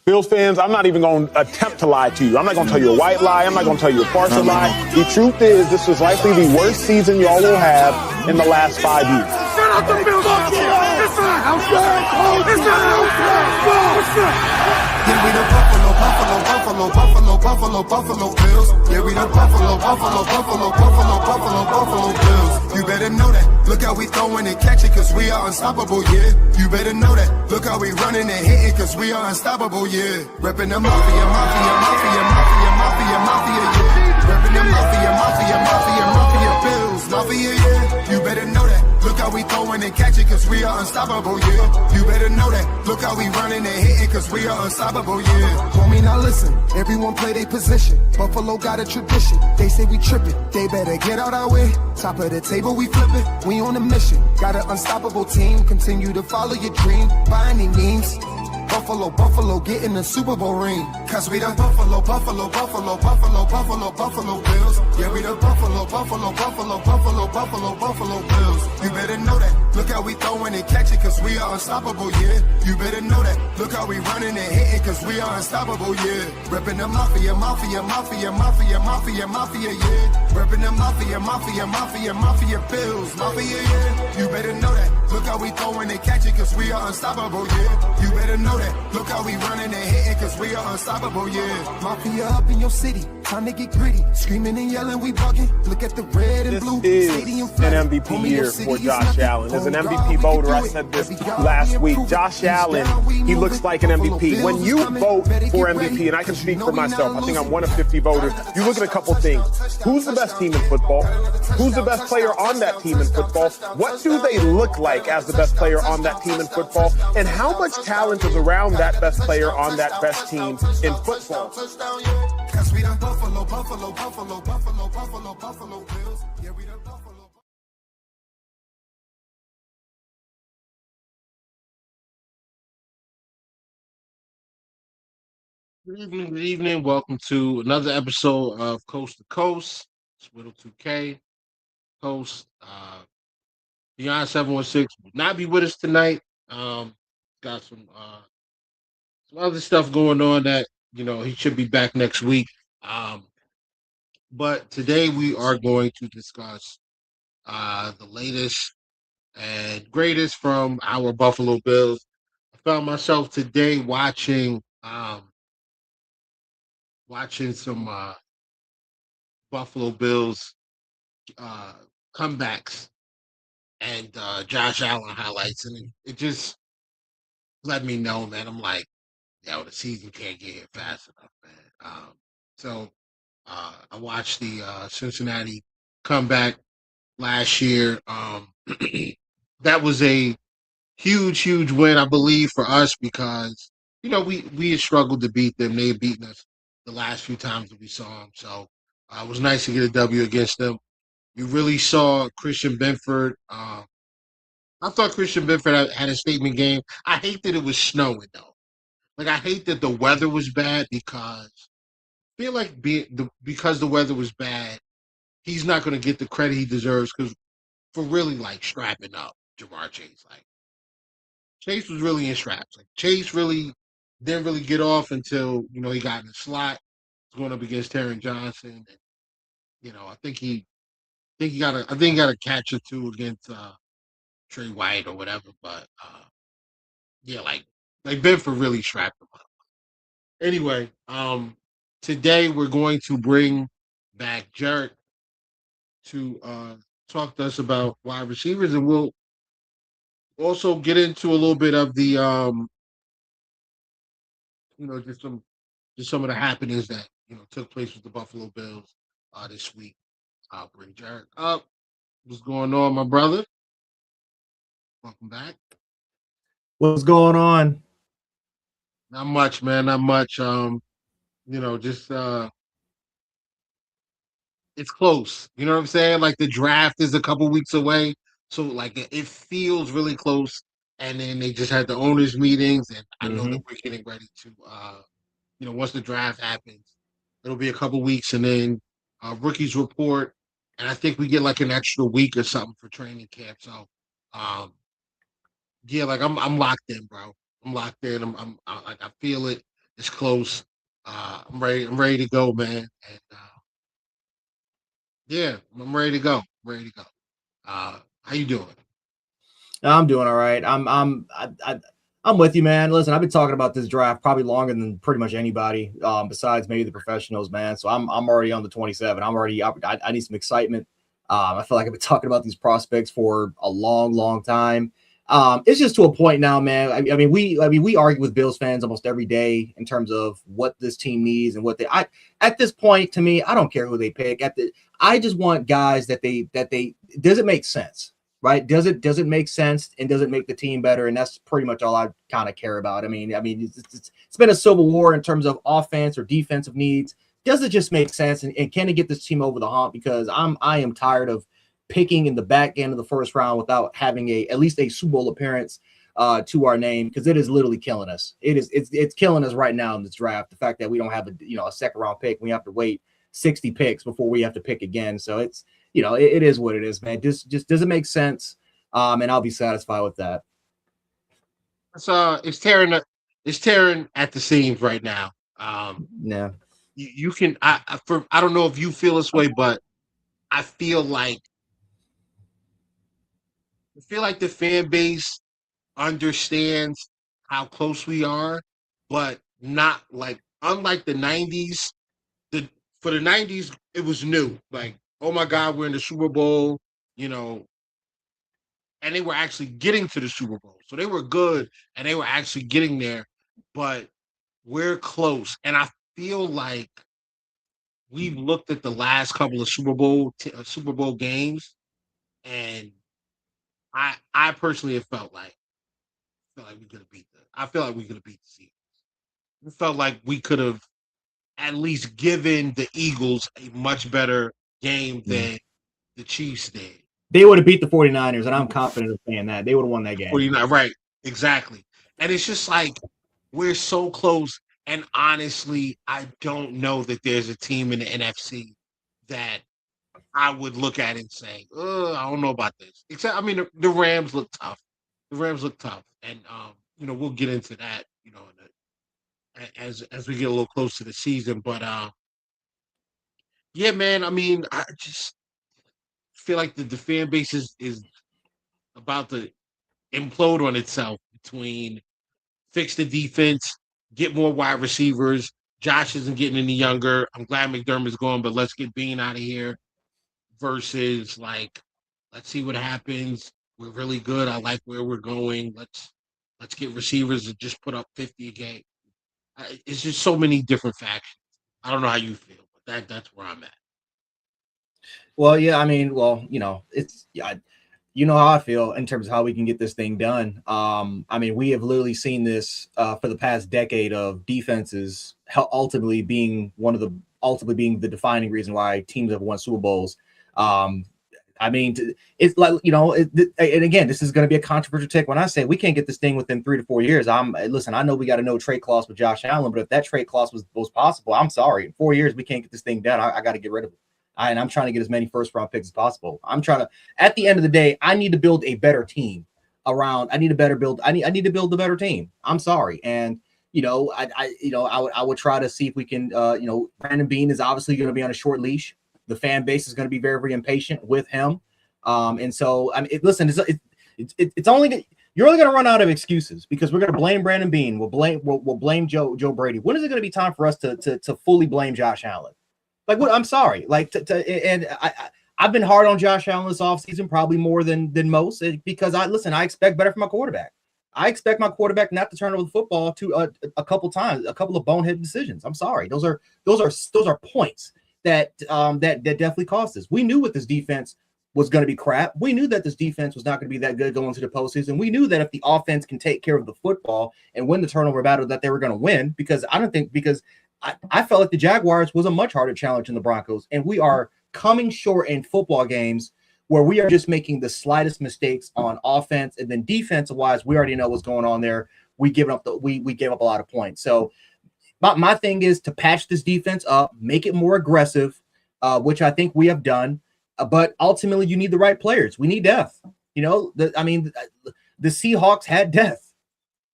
Bills fans, I'm not even going to attempt to lie to you. I'm not going to tell you a white lie. I'm not going to tell you a partial lie. The truth is, this was likely the worst season y'all will have in the last 5 years. Shut up the Bills! It's not house flag! It's not house flag! Yeah, we the Buffalo Bills. Yeah, we the Buffalo Bills. You better know that. Look how we throwing and catching, cause we are unstoppable, yeah. You better know that. Look how we running and hitting, cause we are unstoppable, yeah. Reppin' the mafia, yeah. Reppin' the mafia, Bills, mafia, yeah. You better know that. Look how we throwing and catching, cause we are unstoppable, yeah. You better know that. Look how we running and hitting, cause we are unstoppable, yeah. Homie, now listen. Everyone play their position. Buffalo got a tradition. They say we tripping. They better get out our way. Top of the table, we flipping. We on a mission. Got an unstoppable team. Continue to follow your dream by any means. Buffalo, get in the Super Bowl ring. Cause we the Buffalo Bills. Yeah, we the Buffalo Bills. You better know that. Look how we throwing and catching, cause we are unstoppable, yeah. You better know that. Look how we running and hitting, cause we are unstoppable, yeah. Reppin' the mafia, yeah. Reppin' the mafia, Bills, mafia, yeah. You better know that. Look how we throwing and catching, cause we are unstoppable, yeah. You better know that. Look how we running and hitting, cause we are unstoppable, yeah. Mafia up in your city, time to get gritty. Screaming and yelling, we bugging. Look at the red and blue. This is an MVP year for Josh Allen. As an MVP voter, I said this last week. Josh Allen, he looks like an MVP. When you vote for MVP, and I can speak for myself, I think I'm one of 50 voters, you look at a couple things. Who's the best team in football? Who's the best player on that team in football? What do they look like as the best player on that team in football? And how much talent is around that best player on that best team in football? Cause we the Buffalo Bills. Yeah, we the Buffalo. Good evening. Welcome to another episode of Coast to Coast. It's Whittle 2K. Host, Beyond 716 will not be with us tonight. Got some other stuff going on that, he should be back next week. But today we are going to discuss the latest and greatest from our Buffalo Bills. I found myself today watching some Buffalo Bills comebacks and Josh Allen highlights, and it just let me know, man. I'm like, the season can't get here fast enough, man. So I watched the Cincinnati comeback last year. That was a huge win, I believe, for us because we had struggled to beat them. They had beaten us the last few times that we saw them. So it was nice to get a W against them. You really saw Christian Benford. I thought Christian Benford had a statement game. I hate that it was snowing though. Like I hate that the weather was bad because I feel like because the weather was bad, he's not going to get the credit he deserves because for really like strapping up Jamar Chase. Like Chase was really in straps. Like Chase really didn't really get off until he got in the slot. Going up against Taron Johnson, and I think he got a catch or two against Trey White or whatever. But yeah, like Benford really strapped him up. Anyway, today we're going to bring back Jerick to talk to us about wide receivers, and we'll also get into a little bit of the just some of the happenings that took place with the Buffalo Bills this week. I'll bring Jerick up. What's going on, my brother? Welcome back. What's going on? Not much, man. Not much. Just it's close. You know what I'm saying? Like the draft is a couple weeks away, so like it feels really close. And then they just had the owners' meetings, and I know that we're getting ready to, once the draft happens, it'll be a couple weeks, and then rookies report, and I think we get like an extra week or something for training camp. So, yeah, like I'm locked in, bro. I'm locked in. I'm like I feel it. It's close. I'm ready. I'm ready to go, man. And yeah, I'm ready to go. I'm ready to go. How you doing? I'm doing all right. I'm with you, man. Listen, I've been talking about this draft probably longer than pretty much anybody, besides maybe the professionals, man. So I'm already on the 27. I need some excitement. I feel like I've been talking about these prospects for a long time. It's just to a point now, man. I mean, we argue with Bills fans almost every day in terms of what this team needs and what they. At this point, to me, I don't care who they pick. I just want guys that does it make sense, right? Does it make sense, and does it make the team better? And that's pretty much all I kind of care about. I mean, it's been a civil war in terms of offense or defensive needs. Does it just make sense, and can it get this team over the hump? Because I am tired of picking in the back end of the first round without having at least a Super Bowl appearance to our name, because it is literally killing us. It's killing us right now in this draft. The fact that we don't have a second round pick, we have to wait 60 picks before we have to pick again. So it's it is what it is, man. Just doesn't make sense, and I'll be satisfied with that. It's tearing at the seams right now. Yeah. You can I don't know if you feel this way, but I feel like the fan base understands how close we are, but not like unlike the 90s. For the 90s, it was new. Like, oh my God, we're in the Super Bowl, and they were actually getting to the Super Bowl. So they were good and they were actually getting there, but we're close. And I feel like we've looked at the last couple of Super Bowl games, and I personally have felt like we could have beat them. I feel like we could have beat the Seahawks. It felt like we could have at least given the Eagles a much better game than the Chiefs did. They would have beat the 49ers, and I'm confident of saying that. They would have won that game. 49, right, exactly. And it's just like we're so close. And honestly, I don't know that there's a team in the NFC that I would look at and say, I don't know about this. Except, I mean, the Rams look tough. The Rams look tough. And, we'll get into that, as we get a little close to the season. But, yeah, man, I mean, I just feel like the fan base is about to implode on itself between fix the defense, get more wide receivers. Josh isn't getting any younger. I'm glad McDermott's gone, but let's get Bean out of here. Versus let's see what happens. We're really good. I like where we're going. Let's get receivers to just put up 50 a game. It's just so many different factions. I don't know how you feel, but that's where I'm at. Well, yeah, I mean, it's how I feel in terms of how we can get this thing done. I mean, we have literally seen this for the past decade of defenses ultimately being the defining reason why teams have won Super Bowls. I mean, it's like, and again, this is going to be a controversial take when I say we can't get this thing within 3 to 4 years. Listen, I know we got a no trade clause with Josh Allen, but if that trade clause was possible, I'm sorry. In 4 years, we can't get this thing done. I got to get rid of it. And I'm trying to get as many first round picks as possible. At the end of the day, I need to build a better team around. I need to build a better team. I'm sorry. And, I would try to see if we can, Brandon Beane is obviously going to be on a short leash. The fan base is going to be very, very impatient with him. And so, I mean, listen, it's only, you're only going to run out of excuses because we're going to blame Brandon Beane. We'll blame Joe Brady. When is it going to be time for us to fully blame Josh Allen? Like, what? I'm sorry. Like, and I've been hard on Josh Allen this offseason, probably more than most, because I expect better from my quarterback. I expect my quarterback not to turn over the football to a couple times, a couple of bonehead decisions. I'm sorry. Those are points that definitely cost us. We knew what this defense was going to be crap. We knew that this defense was not going to be that good going into the postseason. We knew that if the offense can take care of the football and win the turnover battle, that they were going to win. Because I felt like the Jaguars was a much harder challenge than the Broncos, and we are coming short in football games where we are just making the slightest mistakes on offense, and then defensive wise, we already know what's going on there. We gave up a lot of points. So my thing is to patch this defense up, make it more aggressive, which I think we have done. But ultimately, you need the right players. We need depth. The Seahawks had depth.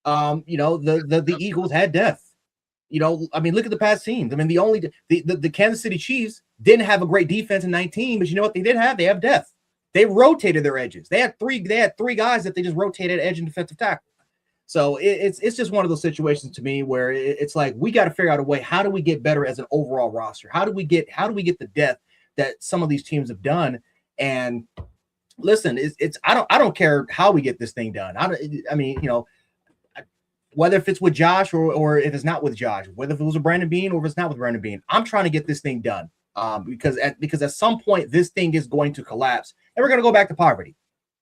The Eagles had depth. I mean, look at the past teams. I mean, the Kansas City Chiefs didn't have a great defense in 19, but you know what they did have? They have depth. They rotated their edges. They had three guys that they just rotated edge and defensive tackle. So it's just one of those situations to me where it's like we got to figure out a way. How do we get better as an overall roster? How do we get the depth that some of these teams have done? And listen, I don't care how we get this thing done. I mean, whether if it's with Josh or if it's not with Josh, whether if it was with Brandon Beane or if it's not with Brandon Beane, I'm trying to get this thing done. Because at some point this thing is going to collapse and we're going to go back to poverty.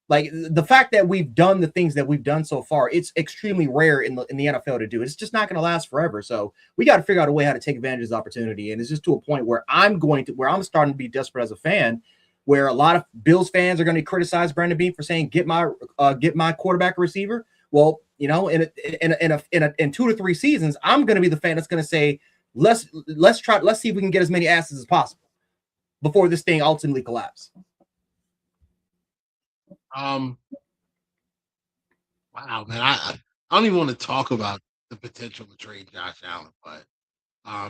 Like the fact that we've done the things that we've done so far, it's extremely rare in the NFL to do. It's just not going to last forever. So we got to figure out a way how to take advantage of this opportunity. And it's just to a point where I'm starting to be desperate as a fan, where a lot of Bills fans are going to criticize Brandon Beane for saying get my quarterback or receiver. Well, in 2 to 3 seasons, I'm going to be the fan that's going to say let's see if we can get as many asses as possible before this thing ultimately collapses. Wow, man. I don't even want to talk about the potential to trade Josh Allen, but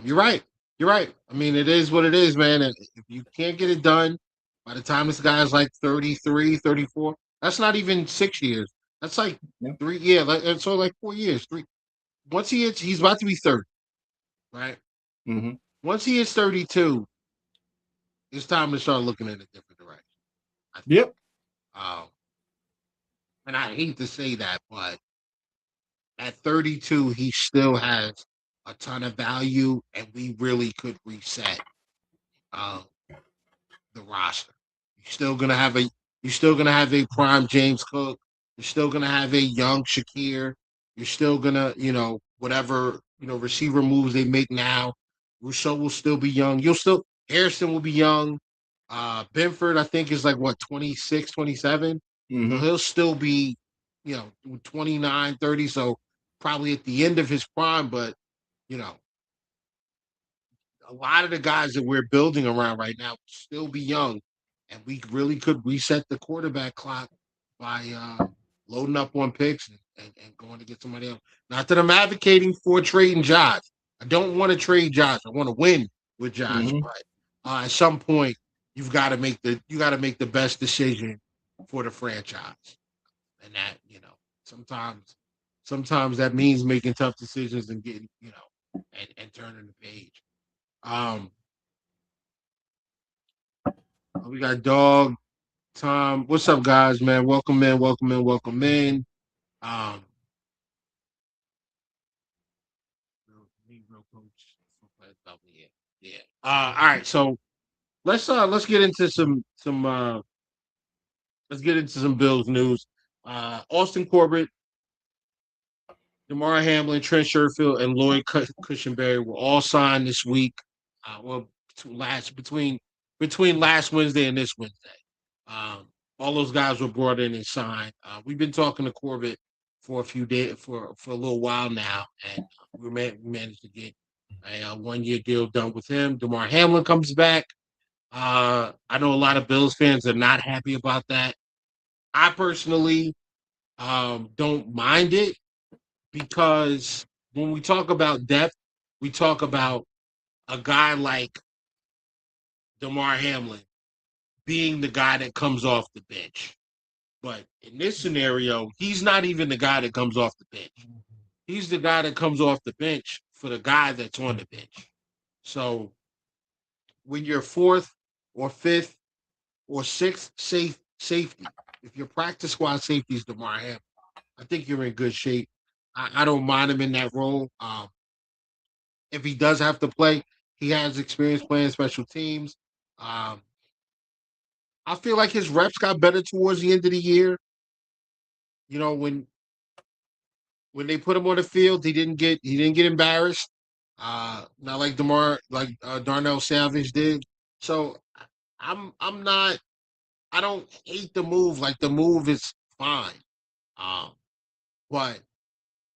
you're right. You're right. I mean, it is what it is, man. And if you can't get it done by the time this guy's like 33, 34, that's not even 6 years. That's like 3 years. It's only like 4 years. Once he's about to be 30, right? Mm-hmm. Once he is 32, it's time to start looking in a different direction. Yep. And I hate to say that, but at 32, he still has a ton of value, and we really could reset the roster. You're still gonna have a prime James Cook. You're still gonna have a young Shakir. You're still gonna, whatever receiver moves they make now. Rousseau will still be young. Harrison will be young. Benford, I think, is like what 26, 27. Mm-hmm. So he'll still be, 29, 30. So probably at the end of his prime, but a lot of the guys that we're building around right now will still be young, and we really could reset the quarterback clock by loading up on picks and going to get somebody else. Not that I'm advocating for trading Josh. I don't want to trade Josh. I want to win with Josh, but at some point you got to make the best decision for the franchise, and that sometimes that means making tough decisions and getting and turning the page. We got Dog, Tom. What's up, guys, man? Welcome in. Yeah. All right. So let's get into some Bills news. Austin Corbett, Damar Hamlin, Trent Sherfield, and Lloyd Cushenberry were all signed this week. Between last Wednesday and this Wednesday. All those guys were brought in and signed. We've been talking to Corbett for a few days, for a little while now, and we managed to get a 1-year deal done with him. Damar Hamlin comes back. I know a lot of Bills fans are not happy about that. I personally don't mind it, because when we talk about depth, we talk about a guy like Damar Hamlin being the guy that comes off the bench. But in this scenario, he's not even the guy that comes off the bench. He's the guy that comes off the bench for the guy that's on the bench. So when you're 4th or 5th or 6th safety, if your practice squad safety is Damar Hamlin, I think you're in good shape. I don't mind him in that role. If he does have to play, he has experience playing special teams. I feel like his reps got better towards the end of the year. When they put him on the field, he didn't get embarrassed. Not like Darnell Savage did. So I'm not. I don't hate the move. Like, the move is fine. But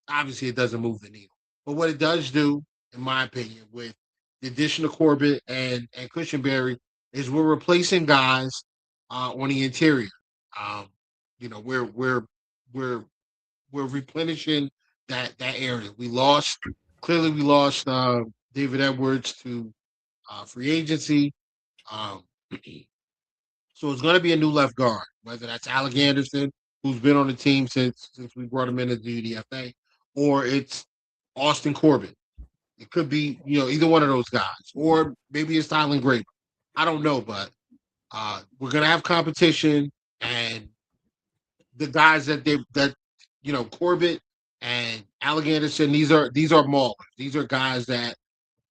obviously it doesn't move the needle. But what it does do, in my opinion, with the addition of Corbett and Cushenberry, is we're replacing guys on the interior. We're replenishing that area. We lost Clearly, we lost David Edwards to free agency. Um, so it's going to be a new left guard, whether that's Alec Anderson, who's been on the team since we brought him in as the UDFA, or it's Austin Corbett. It could be, either one of those guys, or maybe it's Tylen Grape. I don't know, but we're gonna have competition, and the guys Corbett and Alec Anderson. These are maulers. These are guys that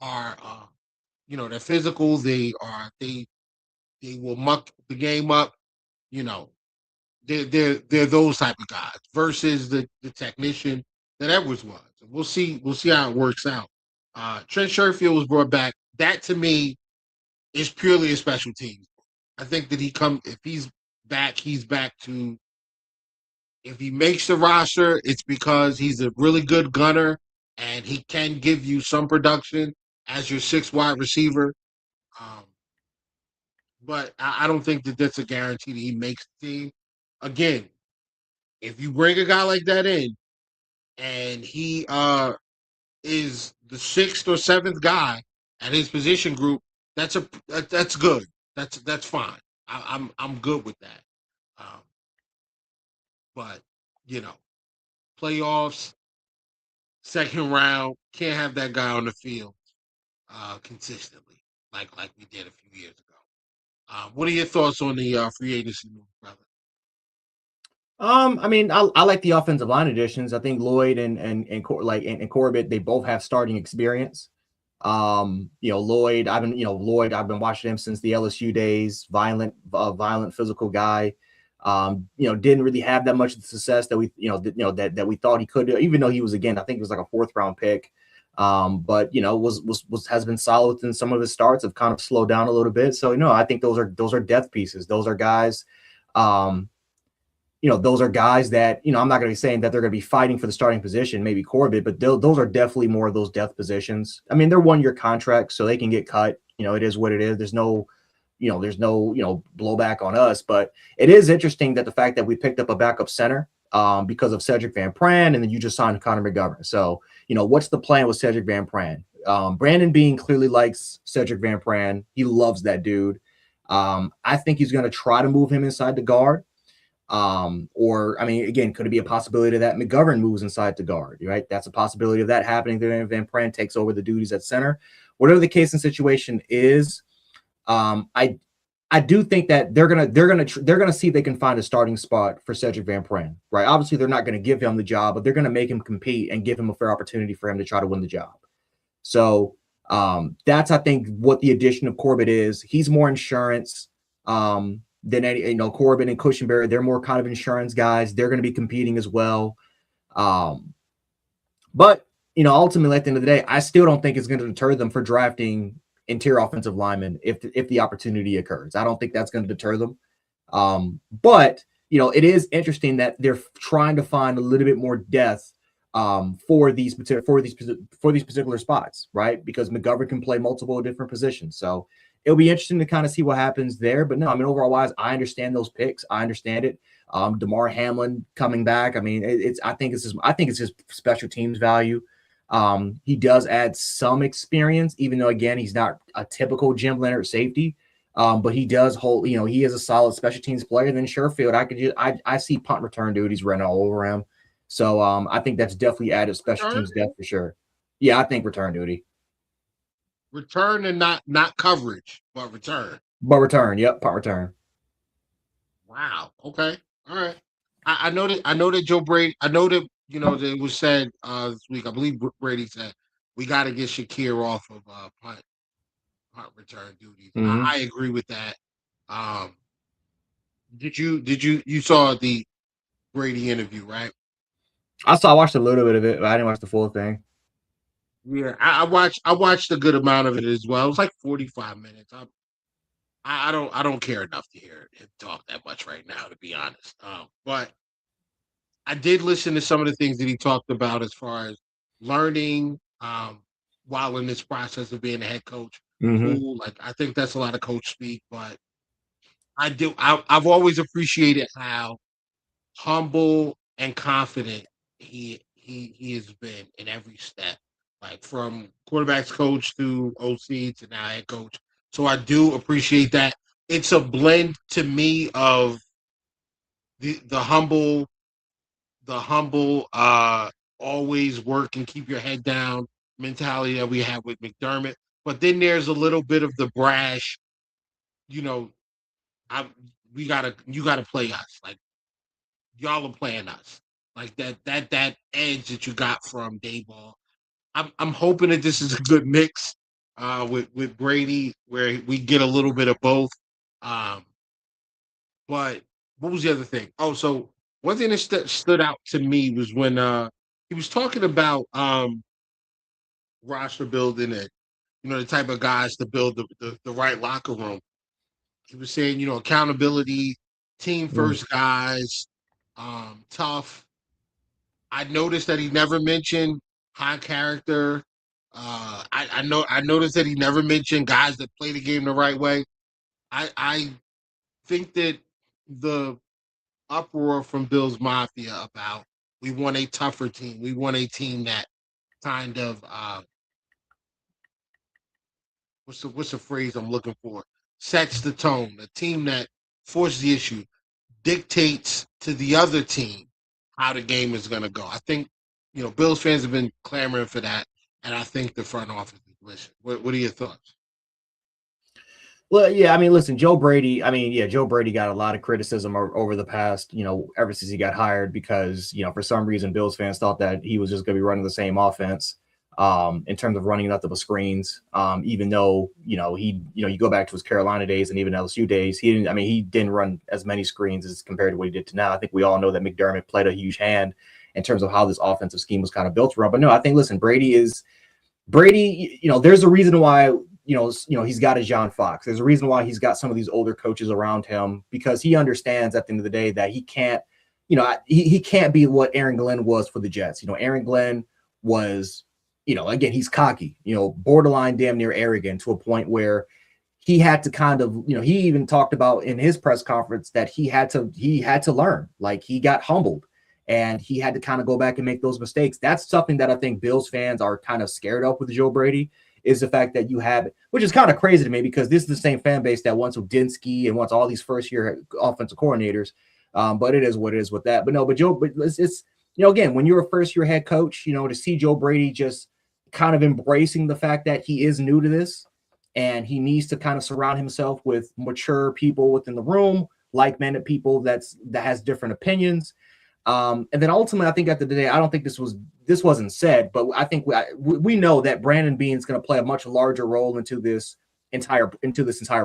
are they're physical. They will muck the game up. You know, they're those type of guys versus the technician that Edwards was. We'll see how it works out. Trent Sherfield was brought back. That to me is purely a special team. I think that if he's back, if he makes the roster, it's because he's a really good gunner and he can give you some production as your 6th wide receiver. But I don't think that that's a guarantee that he makes the team. Again, if you bring a guy like that in and he is the 6th or 7th guy at his position group, that's good. That's fine. I'm good with that. But playoffs, second round, can't have that guy on the field consistently like we did a few years ago. What are your thoughts on the free agency move, brother? I mean, I like the offensive line additions. I think Lloyd and Corbett, they both have starting experience. Lloyd, I've been watching him since the LSU days. Violent physical guy. Didn't really have that much success that that we thought he could do, even though he was, again, I think it was like a 4th round pick. But has been solid within some of his starts, have kind of slowed down a little bit. So, I think those are depth pieces. Those are guys, those are guys that, I'm not going to be saying that they're going to be fighting for the starting position, maybe Corbett, but those are definitely more of those depth positions. I mean, they're 1-year contracts, so they can get cut. It is what it is. There's no blowback on us, but it is interesting that the fact that we picked up a backup center because of Cedric Van Pran, and then you just signed Connor McGovern. So, what's the plan with Cedric Van Pran? Brandon Beane clearly likes Cedric Van Pran. He loves that dude. I think he's going to try to move him inside the guard. Again, could it be a possibility that McGovern moves inside to guard, right? That's a possibility of that happening. Then Van Pran takes over the duties at center. Whatever the case and situation is, I do think that they're gonna see if they can find a starting spot for Cedric Van Pran, right? Obviously, they're not going to give him the job, but they're going to make him compete and give him a fair opportunity for him to try to win the job. So that's, I think, what the addition of Corbett is. He's more insurance. Than any, Corbin and Cushenberry, they're more kind of insurance guys. They're going to be competing as well. But ultimately at the end of the day, I still don't think it's going to deter them for drafting interior offensive linemen if the opportunity occurs. I don't think that's going to deter them. But it is interesting that they're trying to find a little bit more depth for these particular spots, right? Because McGovern can play multiple different positions. So it'll be interesting to kind of see what happens there. But no, I mean, overall wise, I understand those picks. I understand it. DeMar Hamlin coming back. I mean, I think it's his special teams value. He does add some experience, even though, again, he's not a typical Jim Leonard safety. But he does hold, he is a solid special teams player. Then Sherfield, I see punt return duties running all over him. So I think that's definitely added special teams depth for sure. Yeah, I think return duty. Return and not coverage, but return. Yep, punt return. Wow. Okay. All right. I know that Joe Brady. I know that that it was said this week. I believe Brady said we got to get Shakir off of punt return duties. Mm-hmm. I agree with that. Did you saw the Brady interview, right? I watched a little bit of it, but I didn't watch the full thing. Yeah, I watched a good amount of it as well. It was like 45 minutes. I don't care enough to hear him talk that much right now, to be honest. But I did listen to some of the things that he talked about as far as learning while in this process of being a head coach. Mm-hmm. Cool. Like, I think that's a lot of coach speak, but I've always appreciated how humble and confident he has been in every step. like from quarterbacks coach to OC to now head coach. So I do appreciate that. It's a blend to me of the humble, always work and keep your head down mentality that we have with McDermott. But then there's a little bit of the brash, you know, I you gotta play us. Like y'all are playing us. Like that edge that you got from Dayball. I'm hoping that this is a good mix with Brady where we get a little bit of both. Um, but what was the other thing? Oh, so one thing that stood out to me was when he was talking about roster building and the type of guys to build the right locker room. He was saying, accountability, team first guys, tough. I noticed that he never mentioned high character. I noticed that he never mentioned guys that play the game the right way. I think that the uproar from Bills Mafia about we want a tougher team. We want a team that kind of what's the phrase I'm looking for? Sets the tone. A team that forces the issue, dictates to the other team how the game is going to go. I think Bills fans have been clamoring for that, and I think the front office is listening. What are your thoughts? Well, yeah, I mean, listen, Joe Brady. I mean, yeah, Joe Brady got a lot of criticism over the past, ever since he got hired because, for some reason, Bills fans thought that he was just going to be running the same offense in terms of running nothing but screens. Even though, you go back to his Carolina days and even LSU days, he didn't run as many screens as compared to what he did to now. I think we all know that McDermott played a huge hand in terms of how this offensive scheme was kind of built around. But no, I think, listen, Brady, there's a reason why he's got a John Fox. There's a reason why he's got some of these older coaches around him because he understands at the end of the day that he can't, he can't be what Aaron Glenn was for the Jets. Aaron Glenn was, again, he's cocky, borderline damn near arrogant to a point where he had to kind of, he even talked about in his press conference that he had to learn, like he got humbled and he had to kind of go back and make those mistakes. That's something that I think Bills fans are kind of scared of with Joe Brady. Is the fact that you have it, which is kind of crazy to me because this is the same fan base that wants Udinsky and wants all these first-year offensive coordinators. But it is what it is with that. But it's again, when you're a first-year head coach, to see Joe Brady just kind of embracing the fact that he is new to this and he needs to kind of surround himself with mature people within the room, like-minded people that has different opinions. And then ultimately, I think at the end of the day, I don't think this wasn't said, but I think we know that Brandon Beane's going to play a much larger role into this entire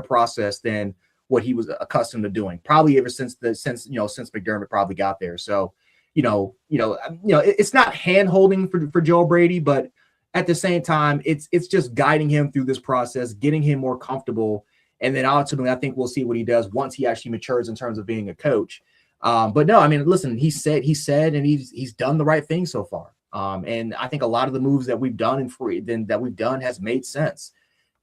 process than what he was accustomed to doing, probably ever since McDermott probably got there. So, it's not hand holding for Joe Brady, but at the same time, it's just guiding him through this process, getting him more comfortable, and then ultimately, I think we'll see what he does once he actually matures in terms of being a coach. But no, I mean, listen, he said, and he's done the right thing so far. And I think a lot of the moves that we've done has made sense.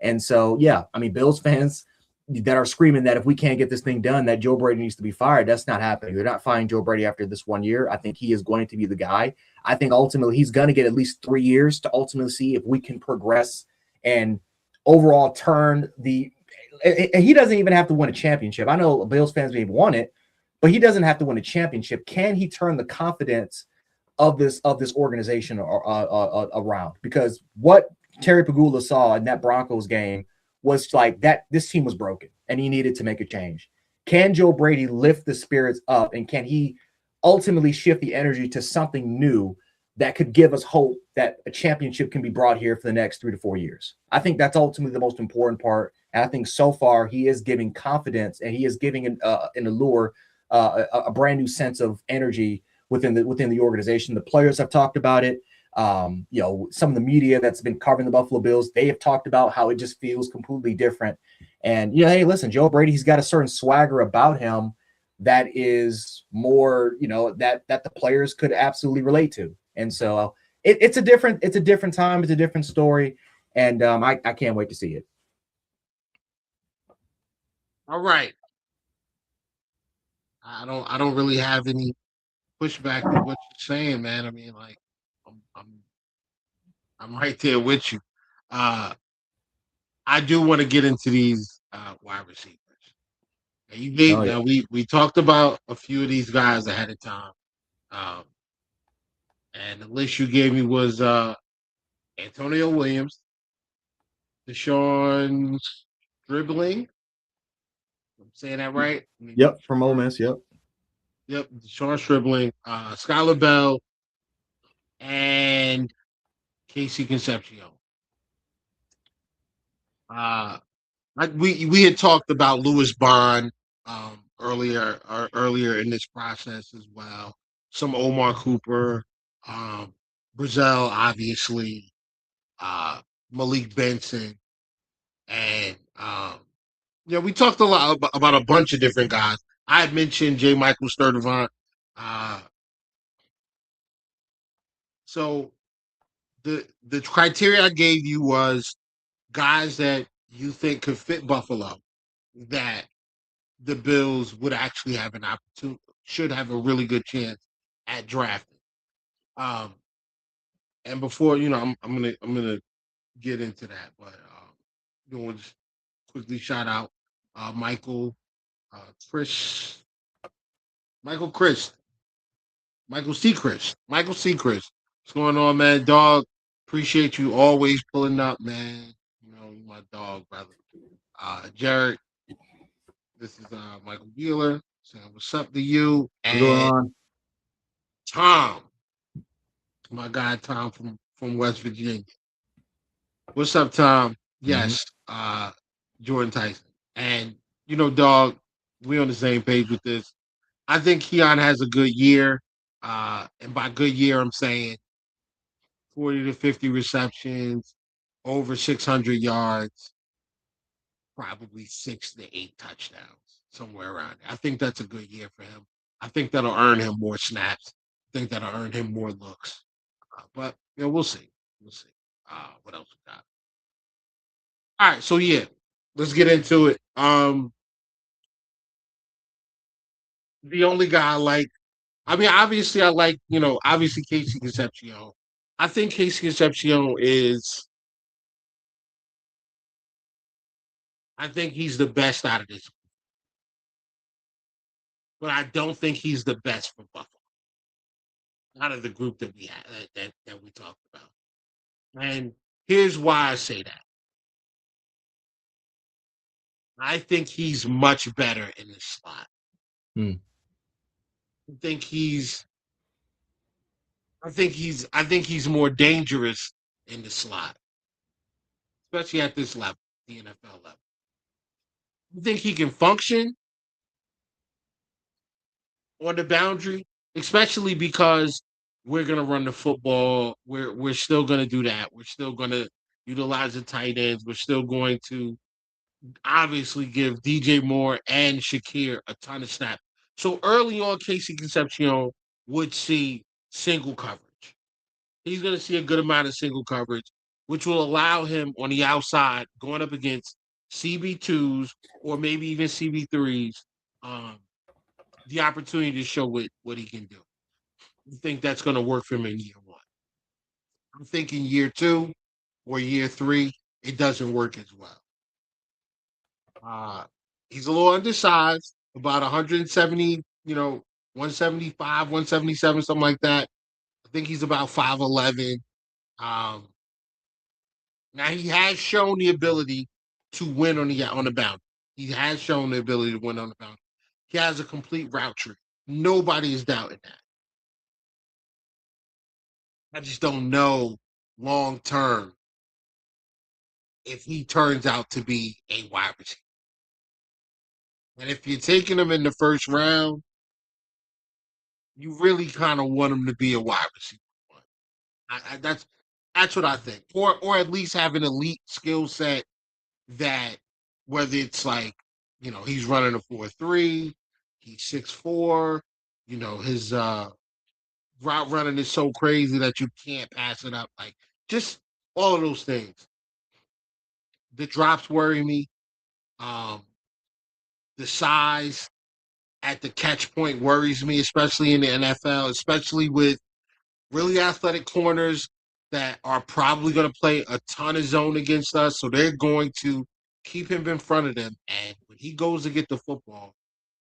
And so, yeah, I mean, Bills fans that are screaming that if we can't get this thing done, that Joe Brady needs to be fired. That's not happening. They're not firing Joe Brady after this 1 year. I think he is going to be the guy. I think ultimately he's going to get at least 3 years to ultimately see if we can progress and overall turn he doesn't even have to win a championship. I know Bills fans may want it, but he doesn't have to win a championship. Can he turn the confidence of this organization around? Because what Terry Pagula saw in that Broncos game was like that this team was broken and he needed to make a change. Can Joe Brady lift the spirits up, and can he ultimately shift the energy to something new that could give us hope that a championship can be brought here for the next 3 to 4 years? I think that's ultimately the most important part. And I think so far he is giving confidence and he is giving an allure, a brand new sense of energy within the organization. The players have talked about it. Some of the media that's been covering the Buffalo Bills, they have talked about how it just feels completely different. And hey, listen, Joe Brady, he's got a certain swagger about him that is more, that the players could absolutely relate to. And so it's a different time, it's a different story, and I can't wait to see it. All right. I don't really have any pushback to what you're saying, man. I mean, like, I'm right there with you. I do want to get into these wide receivers. Now, you gave Oh, yeah. now we talked about a few of these guys ahead of time, um, and the list you gave me was Antonio Williams, Deshaun Dribbling. I'm saying that right? Yep, from Ole Miss. Yep. Yep, Deshaun Stribling, Skylar Bell, and Casey Concepcion. We had talked about Lewis Bond earlier in this process as well. Some Omar Cooper, Brazil, obviously, Malik Benson, and we talked a lot about a bunch of different guys. I had mentioned J. Michael Sturdivant. So the criteria I gave you was guys that you think could fit Buffalo that the Bills would actually have an opportunity, should have a really good chance at drafting. And before I'm gonna get into that, but we'll just quickly shout out Michael, Chris, Michael Chris, Michael Seacrest, Michael Seacrest. What's going on, man? Dog, appreciate you always pulling up, man. You know, you my dog, brother. Jerick, this is Michael Wheeler saying what's up to you. What's going And on? Tom, my guy Tom from West Virginia. What's up, Tom? Yes, Jordan Tyson. And dog, we on the same page with this. I think Keon has a good year. And by good year, I'm saying 40 to 50 receptions, over 600 yards, probably 6 to 8 touchdowns, somewhere around there. I think that's a good year for him. I think that'll earn him more snaps. I think that'll earn him more looks. But we'll see. We'll see. What else we got? All right, so let's get into it. The only guy I like, obviously I like, obviously Casey Concepcion. I think Casey Concepcion I think he's the best out of this, but I don't think he's the best for Buffalo out of the group that we had that we talked about. And here's why I say that. I think he's much better in the slot. I think he's more dangerous in the slot, especially at this level, the NFL level. I think he can function on the boundary, especially because we're gonna run the football. We're still gonna do that. We're still gonna utilize the tight ends. We're still going to obviously give DJ Moore and Shakir a ton of snaps. So early on, Casey Concepcion would see single coverage. He's going to see a good amount of single coverage, which will allow him on the outside going up against CB2s or maybe even CB3s, the opportunity to show what he can do. I think that's going to work for him in year one. I'm thinking year two or year three, it doesn't work as well. He's a little undersized, about 170, 175, 177, something like that. I think he's about 5'11". Now he has shown the ability to win on the boundary. He has shown the ability to win on the boundary. He has a complete route tree. Nobody is doubting that. I just don't know long term if he turns out to be a wide receiver. And if you're taking him in the first round, you really kind of want him to be a wide receiver. That's what I think, or at least have an elite skill set that whether it's like he's running a 4.3, he's 6'4", his route running is so crazy that you can't pass it up, like just all of those things. The drops worry me. The size at the catch point worries me, especially in the NFL, especially with really athletic corners that are probably going to play a ton of zone against us, so they're going to keep him in front of them. And when he goes to get the football,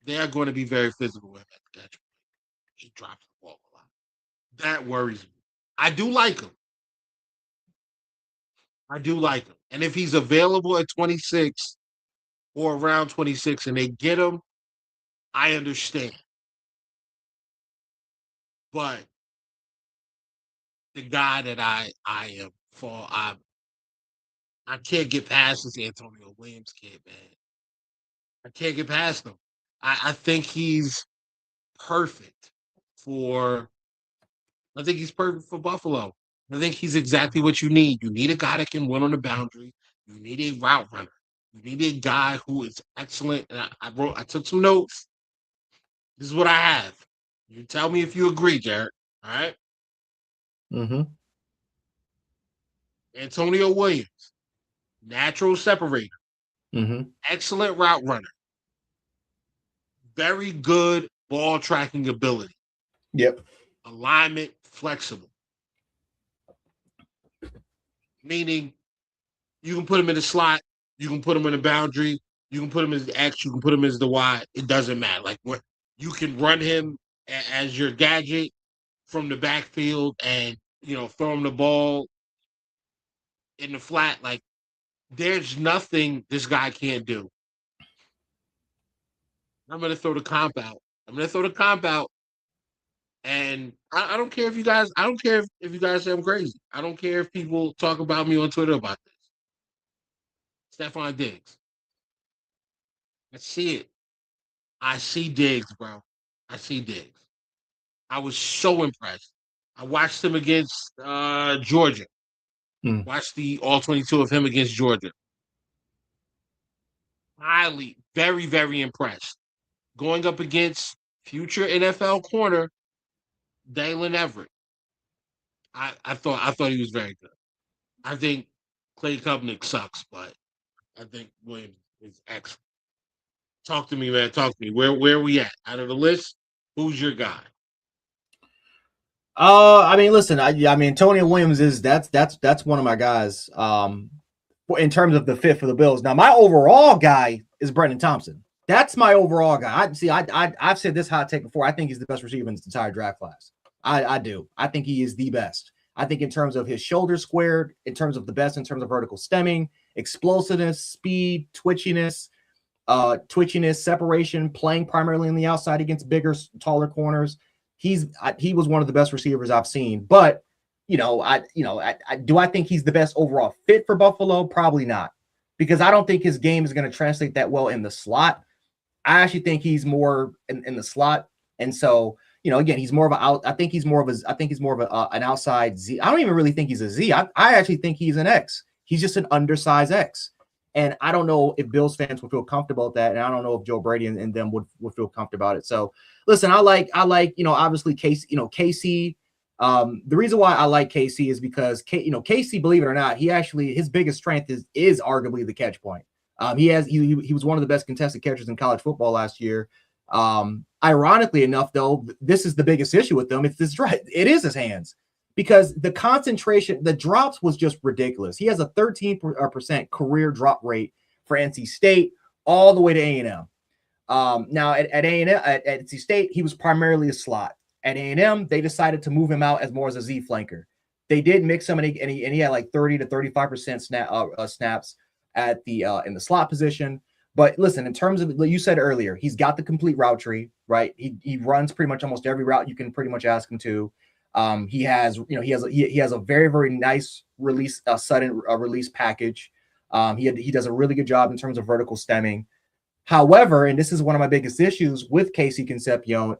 they are going to be very physical with him at the catch. He drops the ball a lot. That worries me. I do like him. And if he's available at 26 or around 26 and they get him, I understand. But the guy that I am for, I can't get past this Antonio Williams kid, man. I can't get past him. I think he's perfect for Buffalo. I think he's exactly what you need. You need a guy that can win on the boundary. You need a route runner. You need a guy who is excellent. And I took some notes. This is what I have. You tell me if you agree, Jerick. All right. Mm-hmm. Antonio Williams, natural separator, excellent route runner, very good ball tracking ability. Yep. Alignment flexible. Meaning you can put him in the slot, you can put him in the boundary, you can put him as the X, you can put him as the Y. It doesn't matter. Like you can run him as your gadget from the backfield and throw him the ball in the flat. Like there's nothing this guy can't do. I'm gonna throw the comp out. And I don't care if you guys. I don't care if you guys say I'm crazy. I don't care if people talk about me on Twitter about this. Stephon Diggs. I see it. I see Diggs, bro. I see Diggs. I was so impressed. I watched him against Georgia. Watched the all 22 of him against Georgia. Highly, very, very impressed. Going up against future NFL corner Dalen Everett. I thought he was very good. I think Clay Kupnik sucks, but I think Williams is excellent. Talk to me, man. Talk to me. Where are we at? Out of the list, who's your guy? I mean, listen, I mean, Antonio Williams that's one of my guys. In terms of the fit for the Bills. Now, my overall guy is Brendan Thompson. That's my overall guy. I've said this hot take before. I think he's the best receiver in this entire draft class. I do. I think he is the best. I think in terms of his shoulder squared, in terms of the best, in terms of vertical stemming, explosiveness, speed, twitchiness, separation, playing primarily on the outside against bigger, taller corners. He was one of the best receivers I've seen. But do I think he's the best overall fit for Buffalo? Probably not, because I don't think his game is going to translate that well in the slot. I actually think he's more in the slot, and so again, he's more of an outside Z. I don't even really think he's a Z. I actually think he's an X. He's just an undersized X. And I don't know if Bills fans would feel comfortable with that. And I don't know if Joe Brady and them would feel comfortable about it. So listen, I like, obviously Casey. The reason why I like Casey is because Casey, believe it or not, his biggest strength is arguably the catch point. He was one of the best contested catchers in college football last year. Ironically enough, though, this is the biggest issue with them. It is his hands, because the concentration, the drops was just ridiculous. He has a 13% career drop rate for NC State all the way to A&M. Now at A&M, at NC State, he was primarily a slot. At A&M, they decided to move him out as more as a Z flanker. They did mix him, and he had like 30 to 35% snaps at the in the slot position. But listen, in terms of, you said earlier, he's got the complete route tree, right? He runs pretty much almost every route you can pretty much ask him to. He has a very, very nice release, sudden release package. He does a really good job in terms of vertical stemming. However, and this is one of my biggest issues with Casey Concepcion,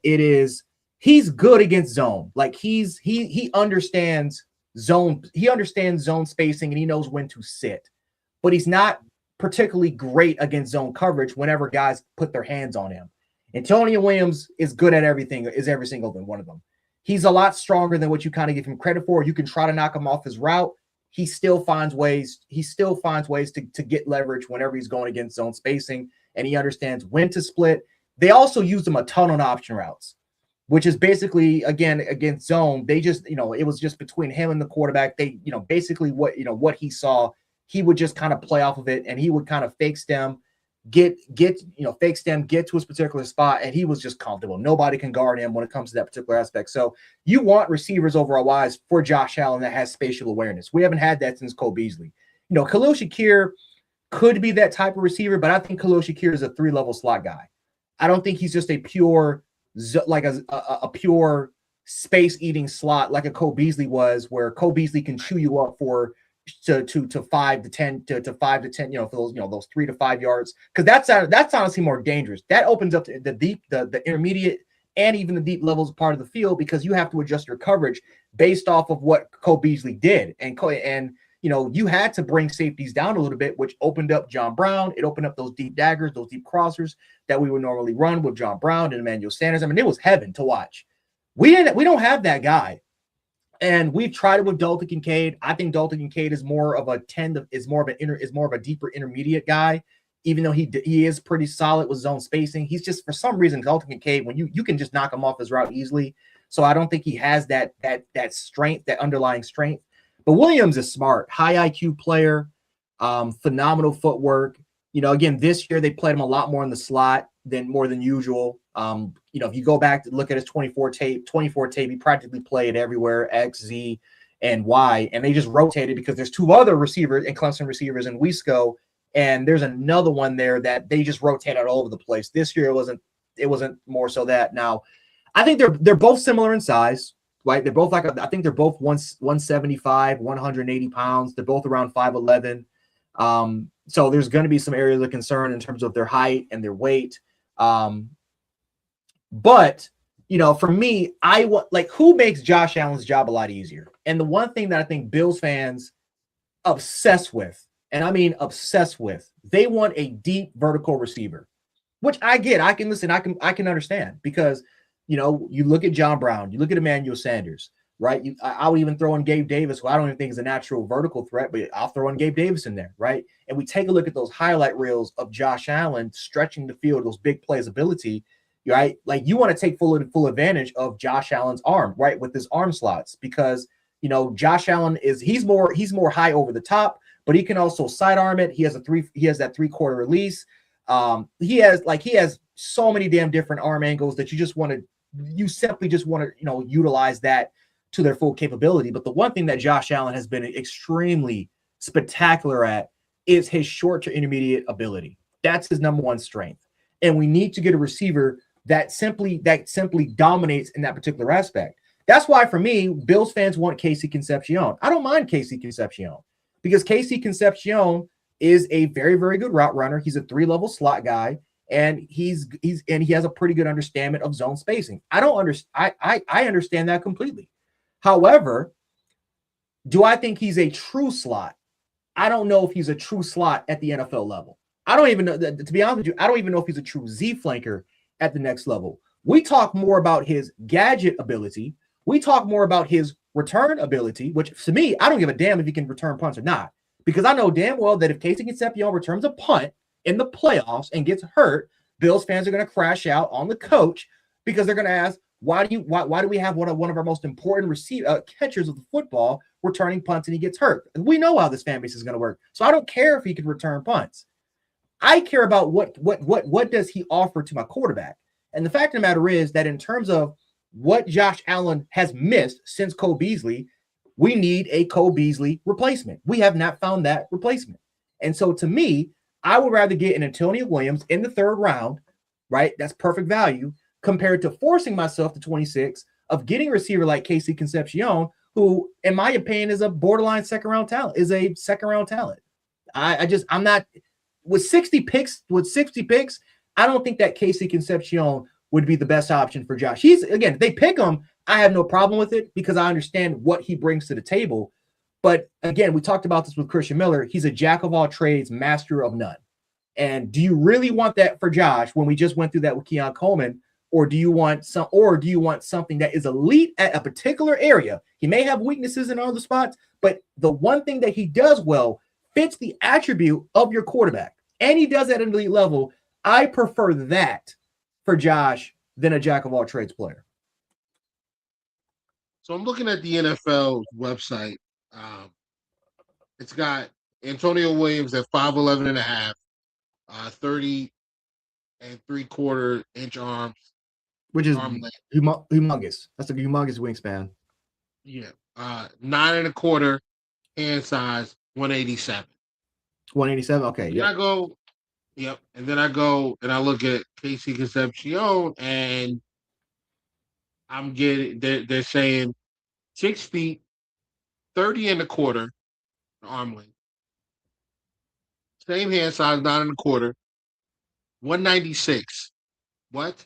he's good against zone. Like he understands zone. He understands zone spacing, and he knows when to sit, but he's not particularly great against zone coverage whenever guys put their hands on him. Antonio Williams is good at everything, is every single one of them. He's a lot stronger than what you kind of give him credit for. You can try to knock him off his route. He still finds ways to get leverage whenever he's going against zone spacing, and he understands when to split. They also used him a ton on option routes. which is basically, again, against zone. They just, it was just between him and the quarterback. They, basically what he saw, he would just kind of play off of it, and he would kind of fake stem, get to his particular spot, and he was just comfortable. Nobody can guard him when it comes to that particular aspect. So you want receivers overall wise for Josh Allen that has spatial awareness. We haven't had that since Cole Beasley. Khalil Shakir could be that type of receiver, but I think Khalil Shakir is a 3-level slot guy. I don't think he's just a pure, like a pure space-eating slot like a Cole Beasley was, where Cole Beasley can chew you up for to 5 to 10 to 5 to 10, for those 3 to 5 yards, because that's honestly more dangerous. That opens up the deep, the intermediate, and even the deep levels part of the field, because you have to adjust your coverage based off of what Cole Beasley did, and you had to bring safeties down a little bit, which opened up John Brown. It opened up those deep daggers, those deep crossers that we would normally run with John Brown and Emmanuel Sanders. I mean, it was heaven to watch. We don't have that guy. And we've tried it with Dalton Kincaid. I think Dalton Kincaid is more of a deeper intermediate guy, even though he is pretty solid with zone spacing. He's just, for some reason, Dalton Kincaid, when you can just knock him off his route easily. So I don't think he has that strength, that underlying strength. But Williams is smart, high IQ player, phenomenal footwork. Again, this year they played him a lot more in the slot more than usual. If you go back to look at his 24 tape, he practically played everywhere, X, Z, and Y, and they just rotated because there's 2 other receivers and Clemson receivers in Wisco, and there's another one there that they just rotated all over the place. This year it wasn't more so that. Now, I think they're both similar in size. Right, they're both I think they're both 175, 180 pounds. They're both around 5'11". So there's going to be some areas of concern in terms of their height and their weight. But for me, I want, who makes Josh Allen's job a lot easier? And the one thing that I think Bills fans obsess with, and I mean obsessed with, they want a deep vertical receiver, which I get. I can understand, because you look at John Brown, you look at Emmanuel Sanders, right? I would even throw in Gabe Davis, who I don't even think is a natural vertical threat, but I'll throw in Gabe Davis in there, right? And we take a look at those highlight reels of Josh Allen stretching the field, those big plays ability, right? Like, you want to take full advantage of Josh Allen's arm, right, with his arm slots, because Josh Allen he's more high over the top, but he can also sidearm it. He has that 3/4 release. He has so many damn different arm angles that you simply just want to utilize that to their full capability. But the one thing that Josh Allen has been extremely spectacular at is his short to intermediate ability. That's his number one strength. And we need to get a receiver that simply dominates in that particular aspect. That's why, for me, Bills fans want Casey Concepcion. I don't mind Casey Concepcion, because Casey Concepcion is a very, very good route runner. He's a 3-level slot guy, and he has a pretty good understanding of zone spacing. I understand that completely. However, do I think he's a true slot? I don't know if he's a true slot at the NFL level. I don't even know, to be honest with you, I don't even know if he's a true Z flanker at the next level. We talk more about his gadget ability. We talk more about his return ability, which, to me, I don't give a damn if he can return punts or not, because I know damn well that if Casey Concepcion returns a punt in the playoffs and gets hurt, Bills fans are going to crash out on the coach, because they're going to ask, why do we have one of our most important catchers of the football returning punts and he gets hurt? And we know how this fan base is going to work. So I don't care if he can return punts. I care about what does he offer to my quarterback. And the fact of the matter is that in terms of what Josh Allen has missed since Cole Beasley, we need a Cole Beasley replacement. We have not found that replacement. And so, to me, I would rather get an Antonio Williams in the 3rd round, right? That's perfect value, compared to forcing myself to 26 of getting a receiver like Casey Concepcion, who, in my opinion, is a borderline second-round talent. I'm not with 60 picks. I don't think that Casey Concepcion would be the best option for Josh. If they pick him, I have no problem with it, because I understand what he brings to the table. But again, we talked about this with Christian Miller. He's a jack of all trades, master of none. And do you really want that for Josh when we just went through that with Keon Coleman? Or do you want something that is elite at a particular area? He may have weaknesses in other spots, but the one thing that he does well fits the attribute of your quarterback, and he does that at an elite level. I prefer that for Josh than a jack of all trades player. So I'm looking at the NFL website. It's got Antonio Williams at 5'11 and a half, 30 and 3/4 inch arms, which is arm length. humongous. That's a humongous wingspan. Yeah. 9 1/4 hand size, 187. 187. Okay. Yeah. I go, yep. And then I go and I look at Casey Concepcion, and I'm getting they're saying 6 feet, 30 1/4 arm length. Same hand size, 9 1/4, 196. What?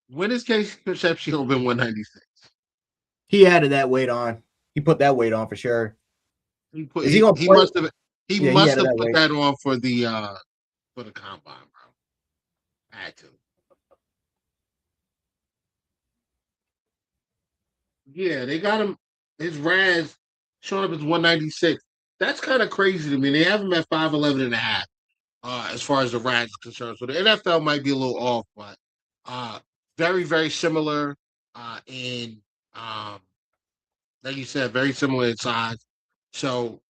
When has Casey Concepcion been 196? He added that weight on. He put that weight on for sure. He must have put that on for the combine, bro. Had to. Yeah, they got him. His RAS showing up as 196. That's kind of crazy to me. They have him at 5'11 and a half, as far as the RAS is concerned. So the NFL might be a little off, but very, very similar in like you said, very similar in size. So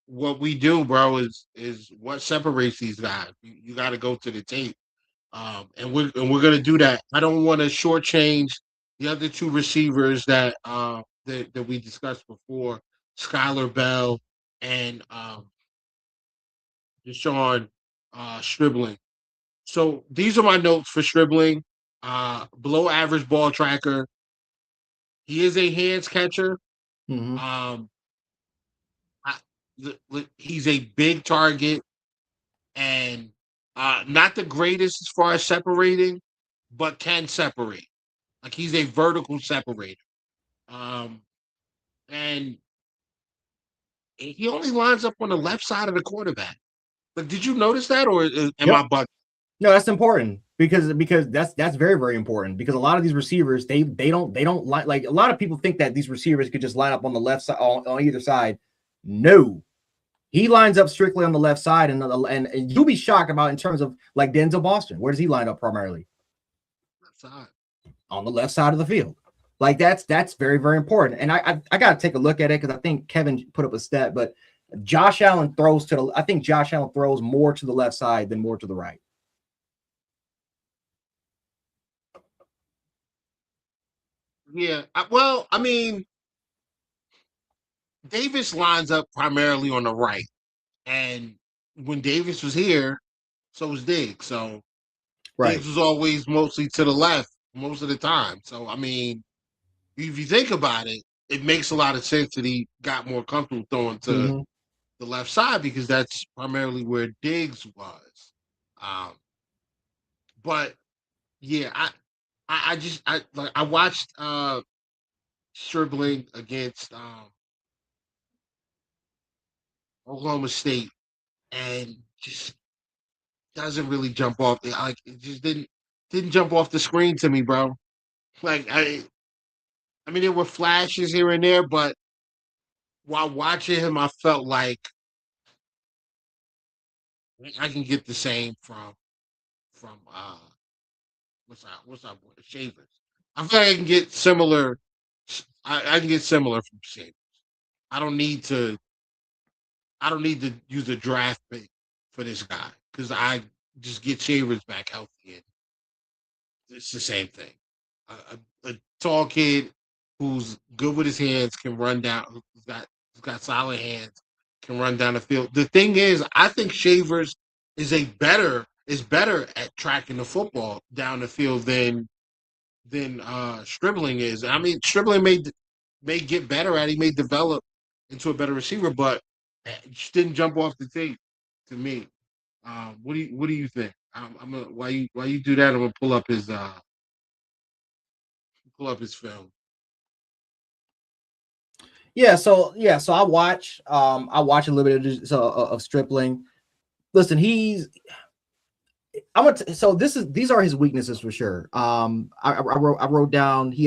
what we do, bro, is what separates these guys. You got to go to the tape, and we're gonna do that. I don't want to shortchange the other two receivers that we discussed before, Skylar Bell and Deshaun Stribling. So these are my notes for Stribling. Below average ball tracker. He is a hands catcher. Mm-hmm. He's a big target and not the greatest as far as separating, but can separate. Like he's a vertical separator. And he only lines up on the left side of the quarterback. Like, did you notice that, or am I bugging? No, that's important because that's very, very important because a lot of these receivers they don't like a lot of people think that these receivers could just line up on the left side on either side. No, he lines up strictly on the left side, and you'll be shocked about in terms of like Denzel Boston. Where does he line up primarily? Left side. On the left side of the field. Like that's very, very important. And I got to take a look at it because I think Kevin put up a stat, but Josh Allen throws I think Josh Allen throws more to the left side than more to the right. Yeah. Well, I mean, Davis lines up primarily on the right. And when Davis was here, so was Diggs. So Diggs was always mostly to the left most of the time. So, I mean, if you think about it, it makes a lot of sense that he got more comfortable throwing to the left side because that's primarily where Diggs was. But yeah, I watched Stribling against Oklahoma State, and just doesn't really jump off. It just didn't jump off the screen to me, bro. Like I mean, there were flashes here and there, but while watching him, I felt like I can get the same from what's our boy Shavers. I feel like I can get similar. I can get similar from Shavers. I don't need to use a draft pick for this guy because I just get Shavers back healthy and it's the same thing. A tall kid who's good with his hands can run down. Who's got solid hands, can run down the field. The thing is, I think Shavers is better at tracking the football down the field than Stribling is. I mean, Stribling may get better at it. He may develop into a better receiver, but it just didn't jump off the tape to me. What do you think? While you do that, I'm gonna pull up his film. So I watch a little bit of Stribling. Listen, these are his weaknesses for sure. I wrote down he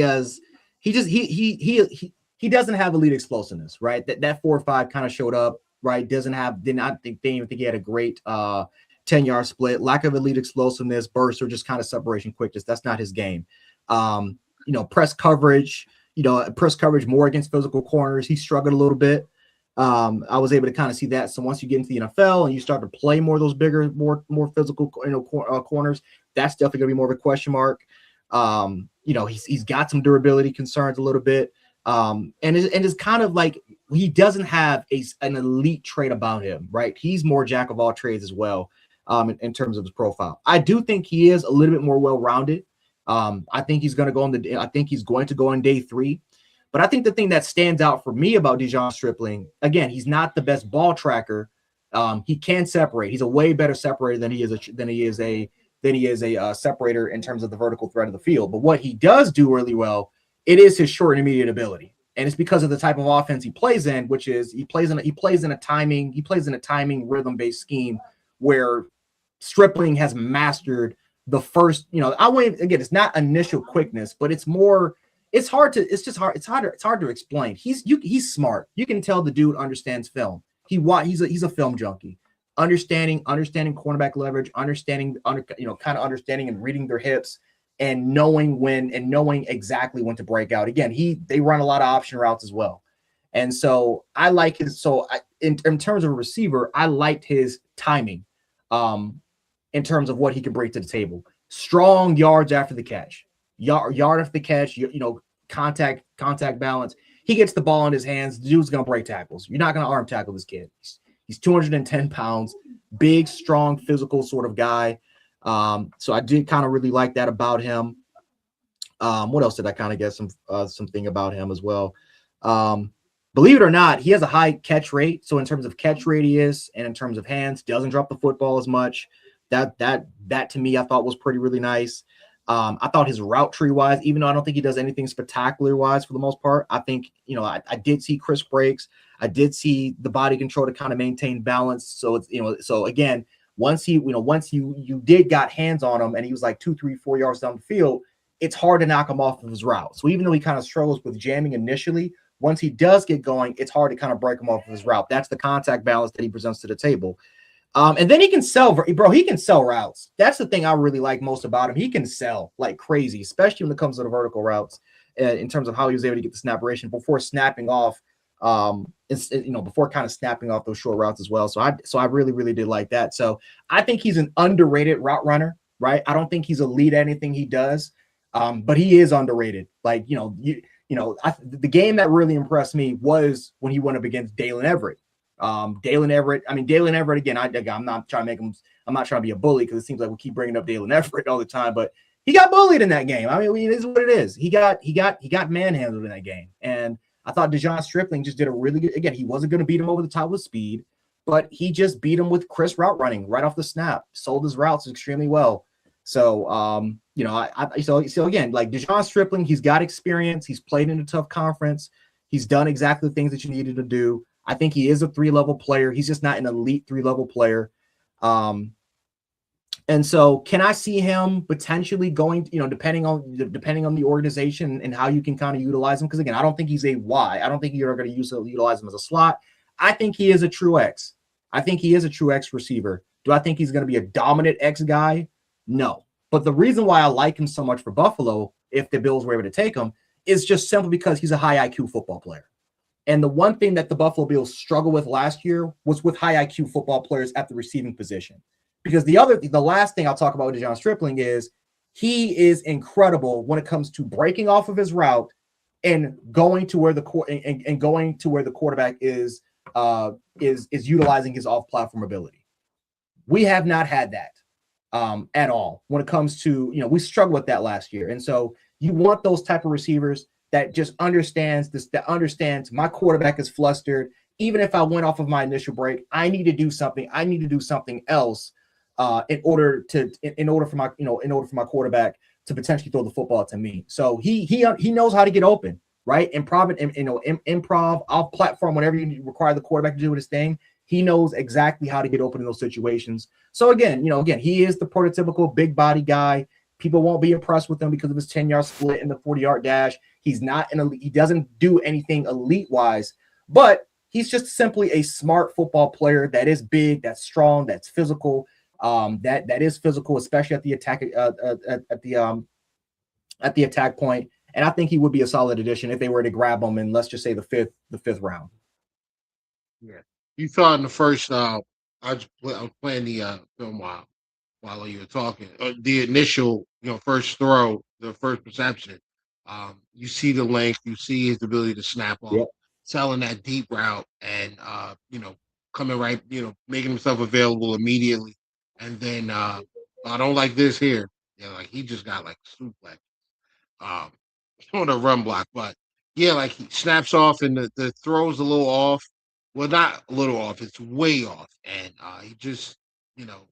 doesn't have elite explosiveness, right? That 4.5 kind of showed up, right? Didn't even think he had a great 10-yard split, lack of elite explosiveness, burst, or just kind of separation quickness. That's not his game. press coverage, press coverage more against physical corners. He struggled a little bit. I was able to kind of see that. So once you get into the NFL and you start to play more of those bigger, more physical, corners, that's definitely gonna be more of a question mark. He's got some durability concerns a little bit. And it's kind of like he doesn't have an elite trait about him, right? He's more jack of all trades as well, in terms of his profile. I do think he is a little bit more well-rounded. I think he's going to go on day 3. But I think the thing that stands out for me about Dejon Stripling, again, he's not the best ball tracker. He can separate. He's a way better separator than he is a separator in terms of the vertical threat of the field. But what he does do really well, it is his short and immediate ability. And it's because of the type of offense he plays in, which is he plays in a timing rhythm-based scheme where Stripling has mastered the first, it's not initial quickness, but it's hard to explain. He's smart. You can tell the dude understands film. He's a film junkie. Understanding cornerback leverage, understanding and reading their hips and knowing exactly when to break out. Again, they run a lot of option routes as well. And so I like his, in terms of a receiver, I liked his timing, in terms of what he could bring to the table. Strong yards after the catch, yard after the catch, contact balance. He gets the ball in his hands. The dude's going to break tackles. You're not going to arm tackle this kid. He's 210 pounds, big, strong, physical sort of guy. So I did kind of really like that about him. What else did I kind of get something about him as well? Believe it or not, he has a high catch rate. So in terms of catch radius and in terms of hands, doesn't drop the football as much. That to me, I thought was really nice. I thought his route tree wise, even though I don't think he does anything spectacular wise for the most part, I think, I did see crisp breaks. I did see the body control to kind of maintain balance. So it's, so again, once you did got hands on him and he was like 2, 3, 4 yards down the field, it's hard to knock him off of his route. So even though he kind of struggles with jamming initially, once he does get going, it's hard to kind of break him off of his route. That's the contact balance that he presents to the table. And then he can sell, bro. He can sell routes. That's the thing I really like most about him. He can sell like crazy, especially when it comes to the vertical routes, in terms of how he was able to get the snap ration before snapping off, before kind of snapping off those short routes as well. So I really, really did like that. So I think he's an underrated route runner, right? I don't think he's elite at anything he does, but he is underrated. Like, the game that really impressed me was when he went up against Dalen Everett. Dalen Everett, again, I'm not trying to be a bully because it seems like we keep bringing up Dalen Everett all the time, but he got bullied in that game. I mean, it is what it is. He got manhandled in that game. And I thought Dejon Stripling just did a really good, again, he wasn't going to beat him over the top with speed, but he just beat him with crisp route running right off the snap, sold his routes extremely well. So, so again, like Dejon Stripling, he's got experience. He's played in a tough conference. He's done exactly the things that you needed to do. I think he is a 3-level player. He's just not an elite 3-level player. And so can I see him potentially going, depending on the organization and how you can kind of utilize him? Because again, I don't think he's a Y. I don't think you're going to utilize him as a slot. I think he is a true X. I think he is a true X receiver. Do I think he's going to be a dominant X guy? No. But the reason why I like him so much for Buffalo, if the Bills were able to take him, is just simply because he's a high IQ football player. And the one thing that the Buffalo Bills struggled with last year was with high IQ football players at the receiving position. Because the last thing I'll talk about with Dejon Stripling is he is incredible when it comes to breaking off of his route and going to where the quarterback is utilizing his off-platform ability. We have not had that at all when it comes to, we struggled with that last year. And so you want those type of receivers that just understands my quarterback is flustered. Even if I went off of my initial break, I need to do something. I need to do something else in order for my quarterback to potentially throw the football to me. So he knows how to get open, right? Improv, off platform, whatever you require the quarterback to do with his thing. He knows exactly how to get open in those situations. So again, he is the prototypical big body guy. People won't be impressed with him because of his 10-yard split and the 40-yard dash. He's not an elite. He doesn't do anything elite-wise, but he's just simply a smart football player that is big, that's strong, that's physical. That is physical, especially at the attack at the attack point. And I think he would be a solid addition if they were to grab him in, let's just say, the fifth round. Yeah, you thought in the first. I was playing the film while you were talking. The initial, first throw, the first perception. You see the length, you see his ability to snap off, Yep. selling that deep route, and coming right, making himself available immediately. And then I don't like this here. Yeah, like he just got like suplex on a run block, but yeah, like he snaps off and the throw's a little off. Well, not a little off, it's way off. And he just, you know,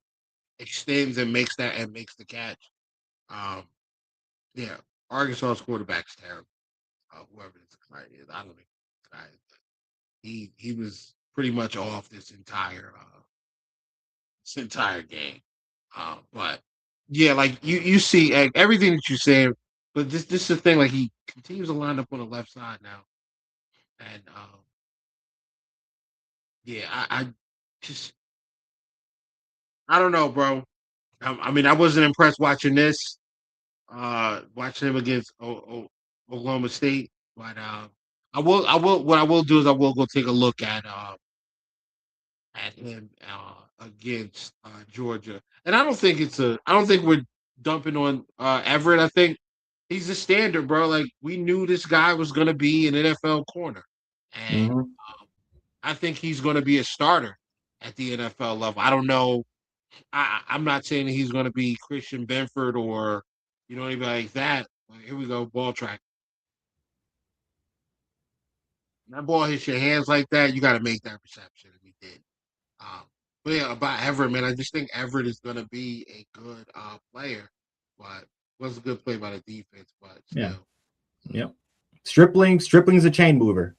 extends and makes the catch. Um, yeah, Arkansas's quarterback's terrible. Whoever this guy is, I don't think this guy is. He was pretty much off this entire game. But yeah, like you see everything that you're saying, but this is the thing. Like he continues to line up on the left side now, and yeah, I just I don't know, bro. I mean, I wasn't impressed watching this, watching him against Oklahoma State, but what I will do is I will go take a look at him against Georgia. And I don't think we're dumping on Everett. I think he's the standard, bro. Like we knew this guy was going to be an NFL corner, and I think he's going to be a starter at the NFL level. I don't know. I'm not saying that he's going to be Christian Benford or anybody like that. Here we go, ball track. That ball hits your hands like that, you got to make that reception, and he did. But yeah, about Everett, man, I just think Everett is going to be a good player, but was a good play by the defense. But still, yep. Stripling's a chain mover.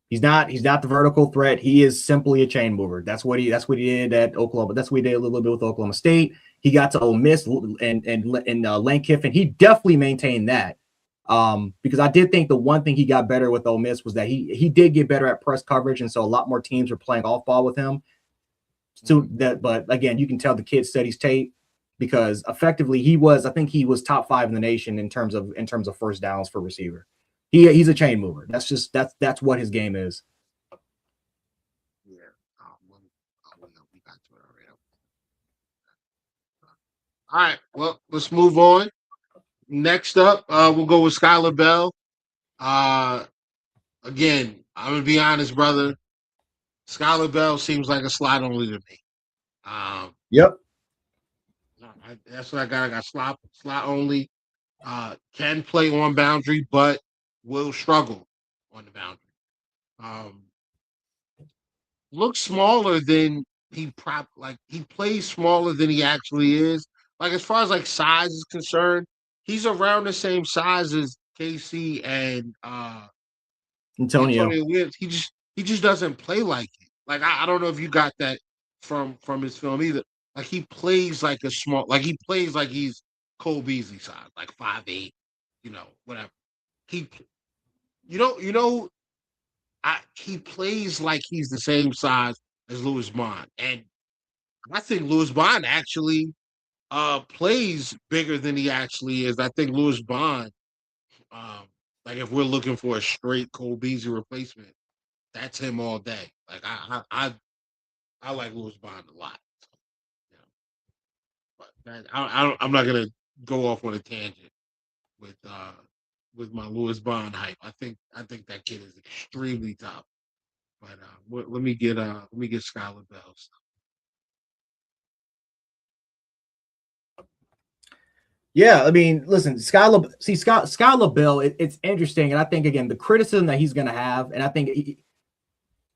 He's not the vertical threat. He is simply a chain mover. That's what he did at Oklahoma. That's what he did a little bit with Oklahoma State. He got to Ole Miss and Lane Kiffin. He definitely maintained that. Because I did think the one thing he got better with Ole Miss was that he did get better at press coverage, and so a lot more teams were playing off ball with him. So that, but again, you can tell the kid studies tape because effectively I think he was top 5 in the nation in terms of first downs for receiver. He's a chain mover. That's what his game is. Yeah, we got to it already. All right, well, let's move on. Next up, we'll go with Skylar Bell. Again, I'm gonna be honest, brother. Skylar Bell seems like a slot only to me. Yep. That's what I got. I got slot only. Can play on boundary, but will struggle on the boundary. Looks smaller than he plays smaller than he actually is. Like as far as like size is concerned, he's around the same size as KC and Antonio Williams. He just doesn't play like it. Like I don't know if you got that from his film either. Like he plays like he plays like he's Cole Beasley size, like 5'8", whatever. He he plays like he's the same size as Louis Bond. And I think Louis Bond actually plays bigger than he actually is. I think Louis Bond, like if we're looking for a straight Cole Beasley replacement, that's him all day. Like I like Louis Bond a lot. But I'm not gonna go off on a tangent with my Louis Bond hype. I think that kid is extremely tough. But let me get Skylar Bell. Yeah, I mean, listen, Skylar Bell, it's interesting. And I think, again, the criticism that he's going to have, and I think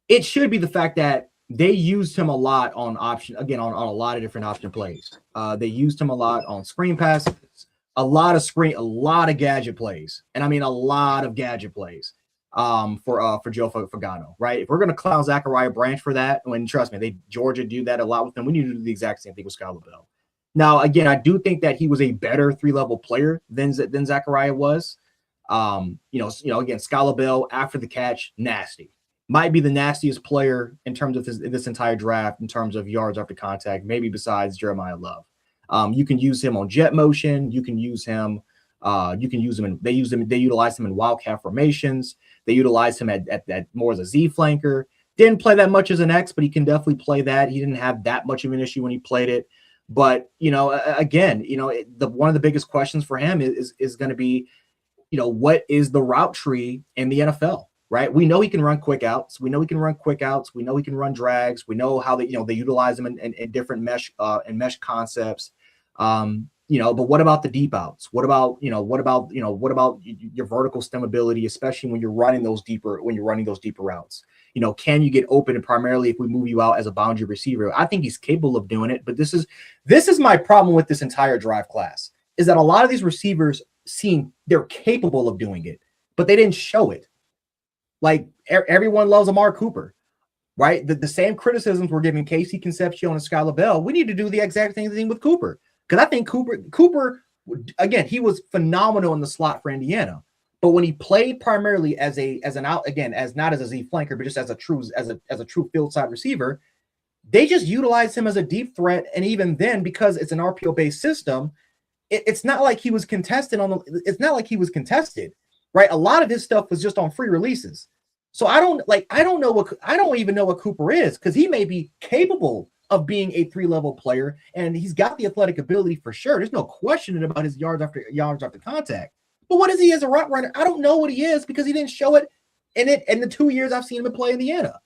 it should be the fact that they used him a lot on a lot of different option plays. They used him a lot on screen passes, a lot of gadget plays. And I mean, a lot of gadget plays for Joe Fagano, right? If we're going to clown Zachariah Branch for that, trust me, Georgia do that a lot with them. We need to do the exact same thing with Skylar Bell. Now, again, I do think that he was a better 3-level player than Zachariah was. Again, Skylar Bell after the catch, nasty. Might be the nastiest player in terms of this entire draft in terms of yards after contact, maybe besides Jeremiah Love. You can use him on jet motion. You can use him You can use them they utilize him in wildcat formations. They utilize him at more as a Z flanker. Didn't play that much as an X, but he can definitely play that. He didn't have that much of an issue when he played it. But, again, one of the biggest questions for him is going to be, what is the route tree in the NFL, right? We know he can run quick outs. We know he can run drags. We know how they utilize him in different mesh concepts. But what about the deep outs? What about your vertical stem ability, especially when you're running those deeper routes? Can you get open? And primarily if we move you out as a boundary receiver, I think he's capable of doing it. But this is my problem with this entire drive class, is that a lot of these receivers seem they're capable of doing it, but they didn't show it. Like everyone loves Amari Cooper, right? The same criticisms we're giving Casey Concepcion and Skylar Bell, we need to do the exact same thing with Cooper. Because I think Cooper, again, he was phenomenal in the slot for Indiana. But when he played primarily as not as a Z flanker, but just as a true field side receiver, they just utilized him as a deep threat. And even then, because it's an RPO based system, it's not like he was contested right? A lot of his stuff was just on free releases. So I don't even know what Cooper is, because he may be capable of being a 3-level player, and he's got the athletic ability for sure. There's no question about his yards after contact. But what is he as a route runner? I don't know what he is, because he didn't show it in the 2 years I've seen him play Indiana.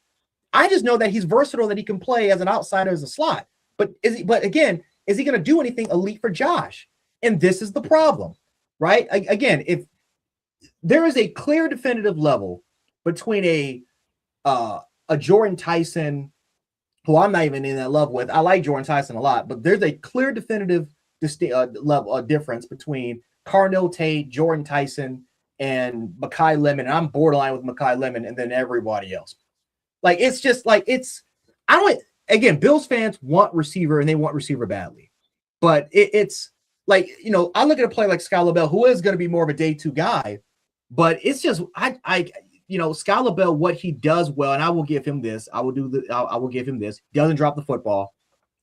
I just know that he's versatile, that he can play as an outsider, as a slot. But again, is he going to do anything elite for Josh? And this is the problem, right? Again, if there is a clear definitive level between a Jordan Tyson, who I'm not even in that level with. I like Jordan Tyson a lot, but there's a clear definitive level difference between Carnell Tate, Jordan Tyson, and Mekhi Lemon. And I'm borderline with Mekhi Lemon, and then everybody else. Like, it's just like, again, Bills fans want receiver, and they want receiver badly. But it's like, I look at a play like Skylar Bell, who is going to be more of a day 2 guy, but it's just, Skylar Bell, what he does well, and I will give him this. I will give him this. He doesn't drop the football.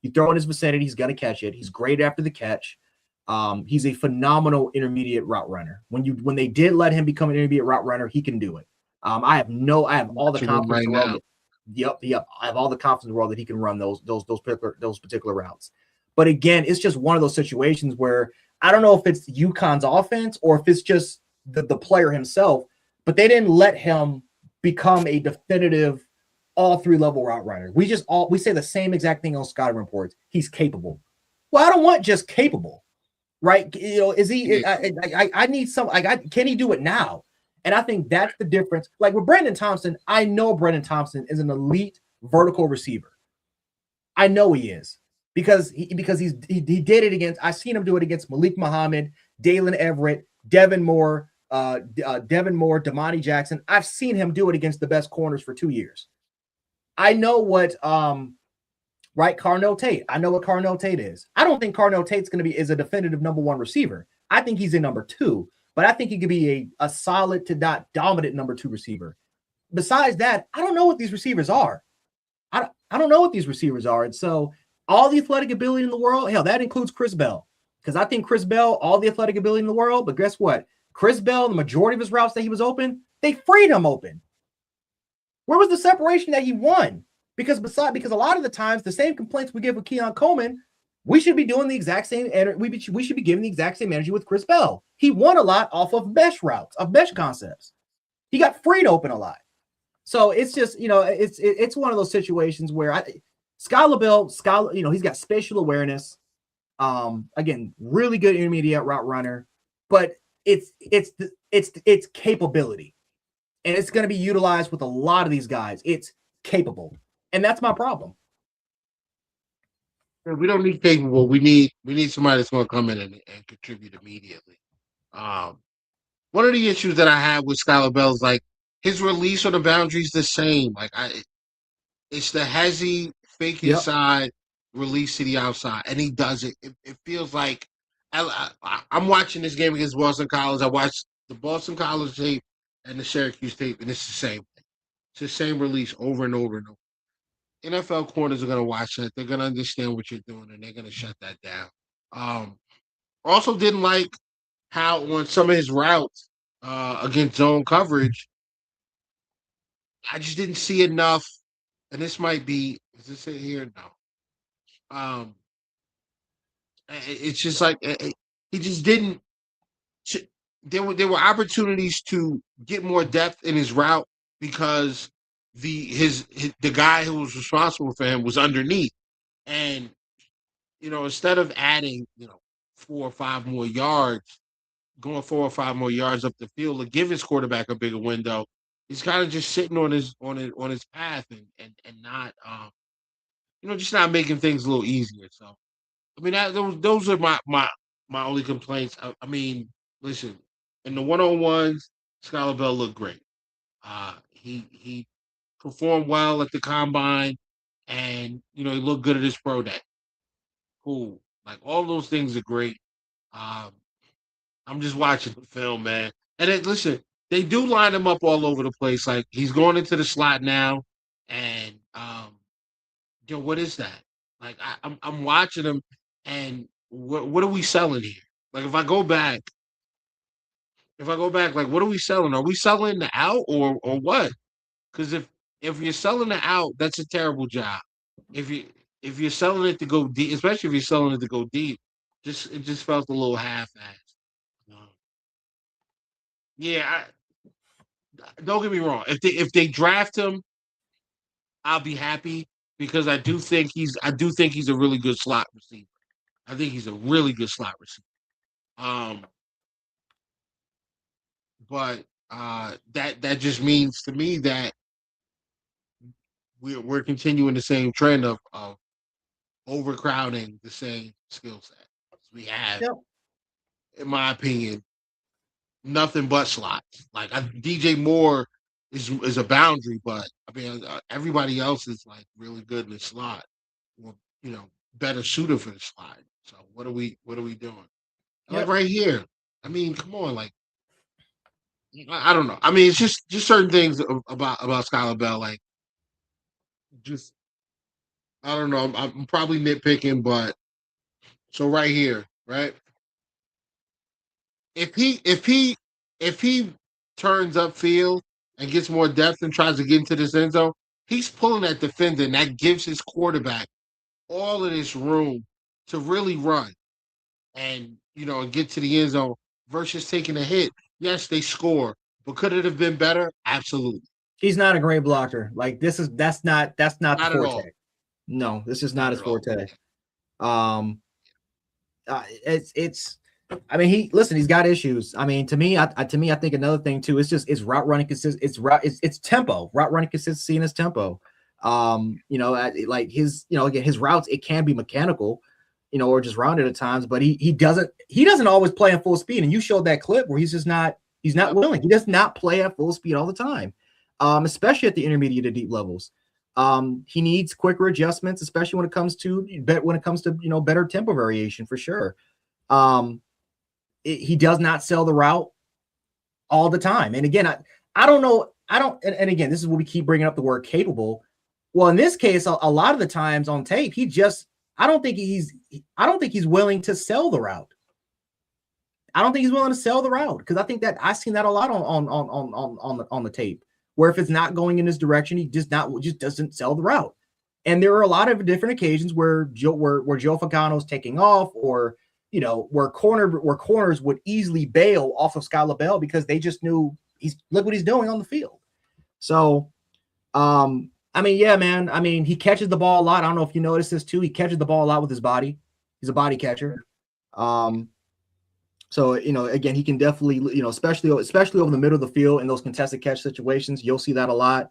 You throw in his vicinity, he's going to catch it. He's great after the catch. He's a phenomenal intermediate route runner. When they did let him become an intermediate route runner, he can do it. I have all the confidence in the world. Yep. I have all the confidence in the world that he can run those particular routes. But again, it's just one of those situations where I don't know if it's UConn's offense or if it's just the player himself, but they didn't let him become a definitive all 3-level route runner. We say the same exact thing on scouting reports. He's capable. Well, I don't want just capable, right? Is he? I need some. Can he do it now? And I think that's the difference. Like with Brandon Thompson, I know Brandon Thompson is an elite vertical receiver. I know he is because he did it against. I've seen him do it against Malik Muhammad, Dalen Everett, Devin Moore, Damani Jackson. I've seen him do it against the best corners for 2 years. I know what Carnell Tate. I know what Carnell Tate is. I don't think Carnell Tate's is a definitive number 1 receiver. I think he's a number 2, but I think he could be a solid to not dominant number 2 receiver. Besides that, I don't know what these receivers are. I don't know what these receivers are. And so all the athletic ability in the world, hell, that includes Chris Bell. Because I think Chris Bell, all the athletic ability in the world, but guess what? Chris Bell, the majority of his routes that he was open, they freed him open. Where was the separation that he won? Because a lot of the times, the same complaints we give with Keon Coleman, we should be doing the exact same, and we should be giving the exact same energy with Chris Bell. He won a lot off of mesh routes, of mesh concepts. He got freed open a lot. So it's just, it's one of those situations where Skylar Bell, he's got spatial awareness. Again, really good intermediate route runner, but it's capability, and it's going to be utilized with a lot of these guys. It's capable, and that's my problem. We don't need capable. We need somebody that's going to come in and contribute immediately. One of the issues that I have with Skylar Bell is like his release on the boundary is the same. Like it's the hezzy fake inside release to the outside, and he does it. It feels like I'm watching this game against Boston College. I watched the Boston College tape and the Syracuse tape, and it's the same thing. It's the same release over and over and over. NFL corners are going to watch that. They're going to understand what you're doing, and they're going to shut that down. Also didn't like how on some of his routes against zone coverage, I just didn't see enough. And this might be, is this it here? No. It's just like he just didn't. There were opportunities to get more depth in his route because the guy who was responsible for him was underneath, and instead of adding 4 or 5 more yards up the field to give his quarterback a bigger window, he's kind of just sitting on his path and not just not making things a little easier. So I mean those are my only complaints. I mean, listen, in the 1-on-ones, Skylar Bell looked great. He performed well at the combine, and he looked good at his pro day. Cool, like all those things are great. Um, I'm just watching the film, man. And listen, they do line him up all over the place. Like he's going into the slot now, and what is that? Like I'm watching him, and what are we selling here? Like if I go back, like what are we selling? Are we selling the out or what? Because if you're selling the out, that's a terrible job. If you're selling it to go deep, especially if you're selling it to go deep, it just felt a little half-assed. Yeah, don't get me wrong. If they draft him, I'll be happy because I do think he's a really good slot receiver. I think he's a really good slot receiver. But that just means to me that we're continuing the same trend of overcrowding the same skill set. We have, Yep. in my opinion, nothing but slots. Like DJ Moore is a boundary, but I mean everybody else is like really good in the slot, or better suited for the slot. So what are we doing? Like Yep. right here. I mean, come on, like I don't know. I mean, it's just certain things about Skylar Bell, like just I don't know. I'm probably nitpicking, but so right here, right? If he turns upfield and gets more depth and tries to get into this end zone, he's pulling that defender, and that gives his quarterback all of this room to really run and and get to the end zone versus taking a hit. Yes, they score, but could it have been better? Absolutely. He's not a great blocker. Like that's not the Not at forte. all. No, this is not his forte. It's I mean, he's got issues. I mean, to me, I think another thing too is just it's route running it's tempo, route running consistency in his tempo. Like again, his routes, it can be mechanical, or just rounded at times, but he doesn't always play at full speed. And you showed that clip where he's not willing. He does not play at full speed all the time. Especially at the intermediate to deep levels. He needs quicker adjustments, especially when it comes to better tempo variation for sure. He does not sell the route all the time. And again, I don't know. And again, this is what we keep bringing up, the word capable. Well, in this case, a lot of the times on tape, I don't think he's willing to sell the route. I don't think he's willing to sell the route because I think that I've seen that a lot on the tape, where if it's not going in his direction, he just doesn't sell the route. And there are a lot of different occasions where Joe Fagano's taking off, or where corners would easily bail off of Skylar Bell because they just knew look what he's doing on the field. So, I mean, yeah, man. I mean, he catches the ball a lot. I don't know if you noticed this too. He catches the ball a lot with his body. He's a body catcher. So, again, he can definitely, especially over the middle of the field in those contested catch situations, you'll see that a lot.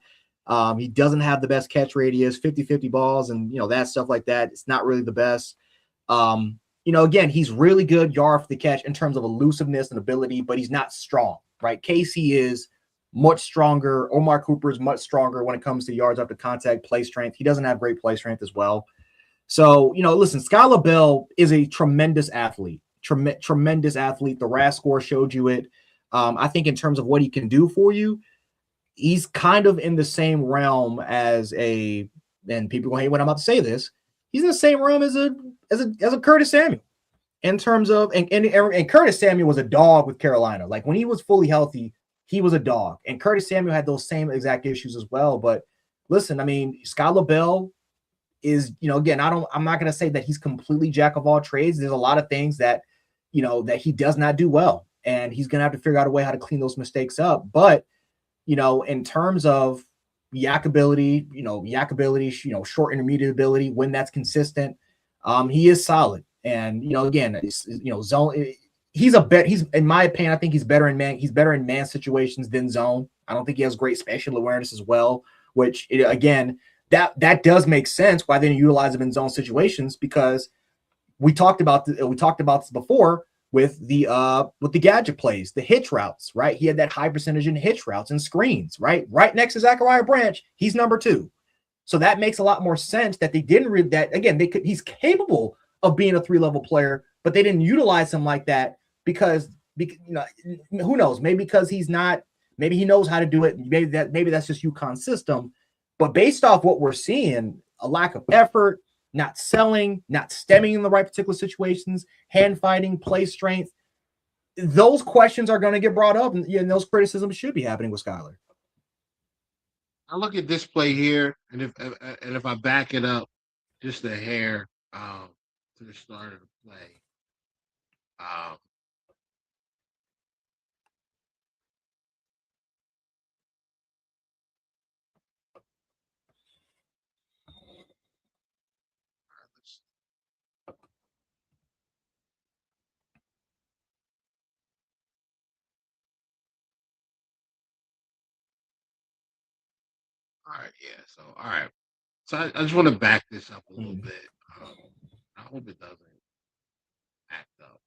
He doesn't have the best catch radius, 50-50 balls, and, that stuff like that. It's not really the best. Again, he's really good yard for the catch in terms of elusiveness and ability, but he's not strong, right? Casey is much stronger. Omar Cooper is much stronger when it comes to yards after contact, play strength. He doesn't have great play strength as well. So, listen, Skylar Bell is a tremendous athlete. Tremendous athlete. The RAS score showed you it. I think in terms of what he can do for you, he's kind of in the same realm as and people will hate when I'm about to say this, he's in the same realm as a Curtis Samuel. in terms of and Curtis Samuel was a dog with Carolina. Like when he was fully healthy, he was a dog. And Curtis Samuel had those same exact issues as well. But listen, I mean, Scott LaBelle is, again, I'm not going to say that he's completely jack of all trades. There's a lot of things that, that he does not do well. And he's going to have to figure out a way how to clean those mistakes up. But, in terms of yak ability, short intermediate ability, when that's consistent, he is solid. And, again, zone, he's in my opinion, I think he's better in man situations than zone. I don't think he has great spatial awareness as well, which again, that does make sense why they didn't utilize him in zone situations, because we talked about this before with the gadget plays, the hitch routes, right? He had that high percentage in hitch routes and screens, right next to Zachariah Branch. He's number 2. So that makes a lot more sense that they didn't read that. Again, he's capable of being a 3-level player, but they didn't utilize him like that because who knows? Maybe because maybe he knows how to do it. Maybe that's just UConn's system. But based off what we're seeing, a lack of effort, not selling, not stemming in the right particular situations, hand fighting, play strength, those questions are going to get brought up, and those criticisms should be happening with Skyler. I look at this play here, and if I back it up just a hair to the start of the play, all right, yeah. So, all right. So I just want to back this up a little bit. I hope it doesn't act up.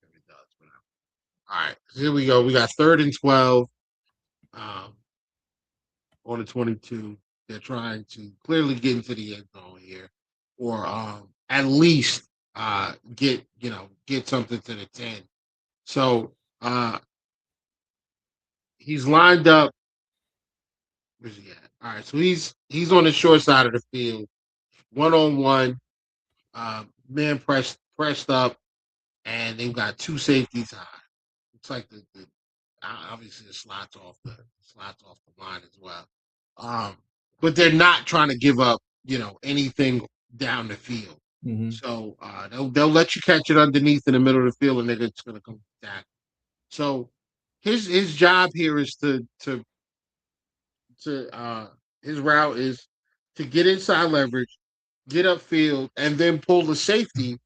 If it does, but all right. So here we go. We got 3rd and 12 on the 22. They're trying to clearly get into the end zone here, or at least get something to the 10. So he's lined up. Where's he at? All right, so he's on the short side of the field, 1-on-1, man pressed up, and they've got 2 safeties high. It's like the obviously the slots off the line as well. But they're not trying to give up, anything down the field. Mm-hmm. So they'll let you catch it underneath in the middle of the field, and they're just going to come back. So his job here is to his route is to get inside leverage, get upfield, and then pull the safety,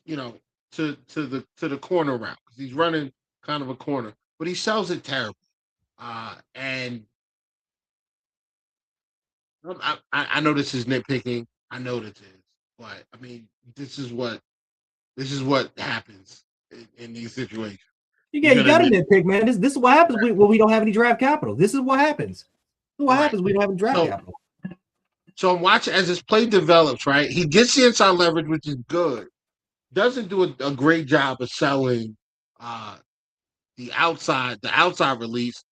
to the corner route, because he's running kind of a corner, but he sells it terribly. And I know this is nitpicking. I know this is, but I mean, this is what happens in these situations. Yeah, you got to nitpick, man. This is what happens when we don't have any draft capital. This is what happens. This is what happens when we don't have any draft capital. So I'm watching as this play develops, right? He gets the inside leverage, which is good. Doesn't do a great job of selling the outside release.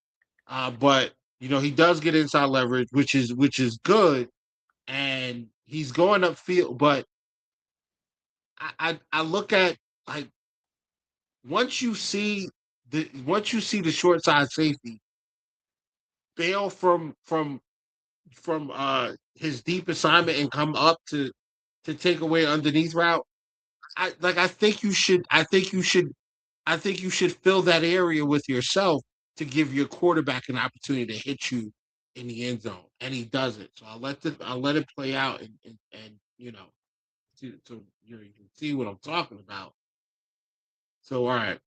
But he does get inside leverage, which is good, and he's going upfield. But I look at, like, once you see the short side safety bail from his deep assignment and come up to take away underneath route, I think you should fill that area with yourself to give your quarterback an opportunity to hit you in the end zone, and he doesn't. So I'll let it play out, and so you can see what I'm talking about. So all right,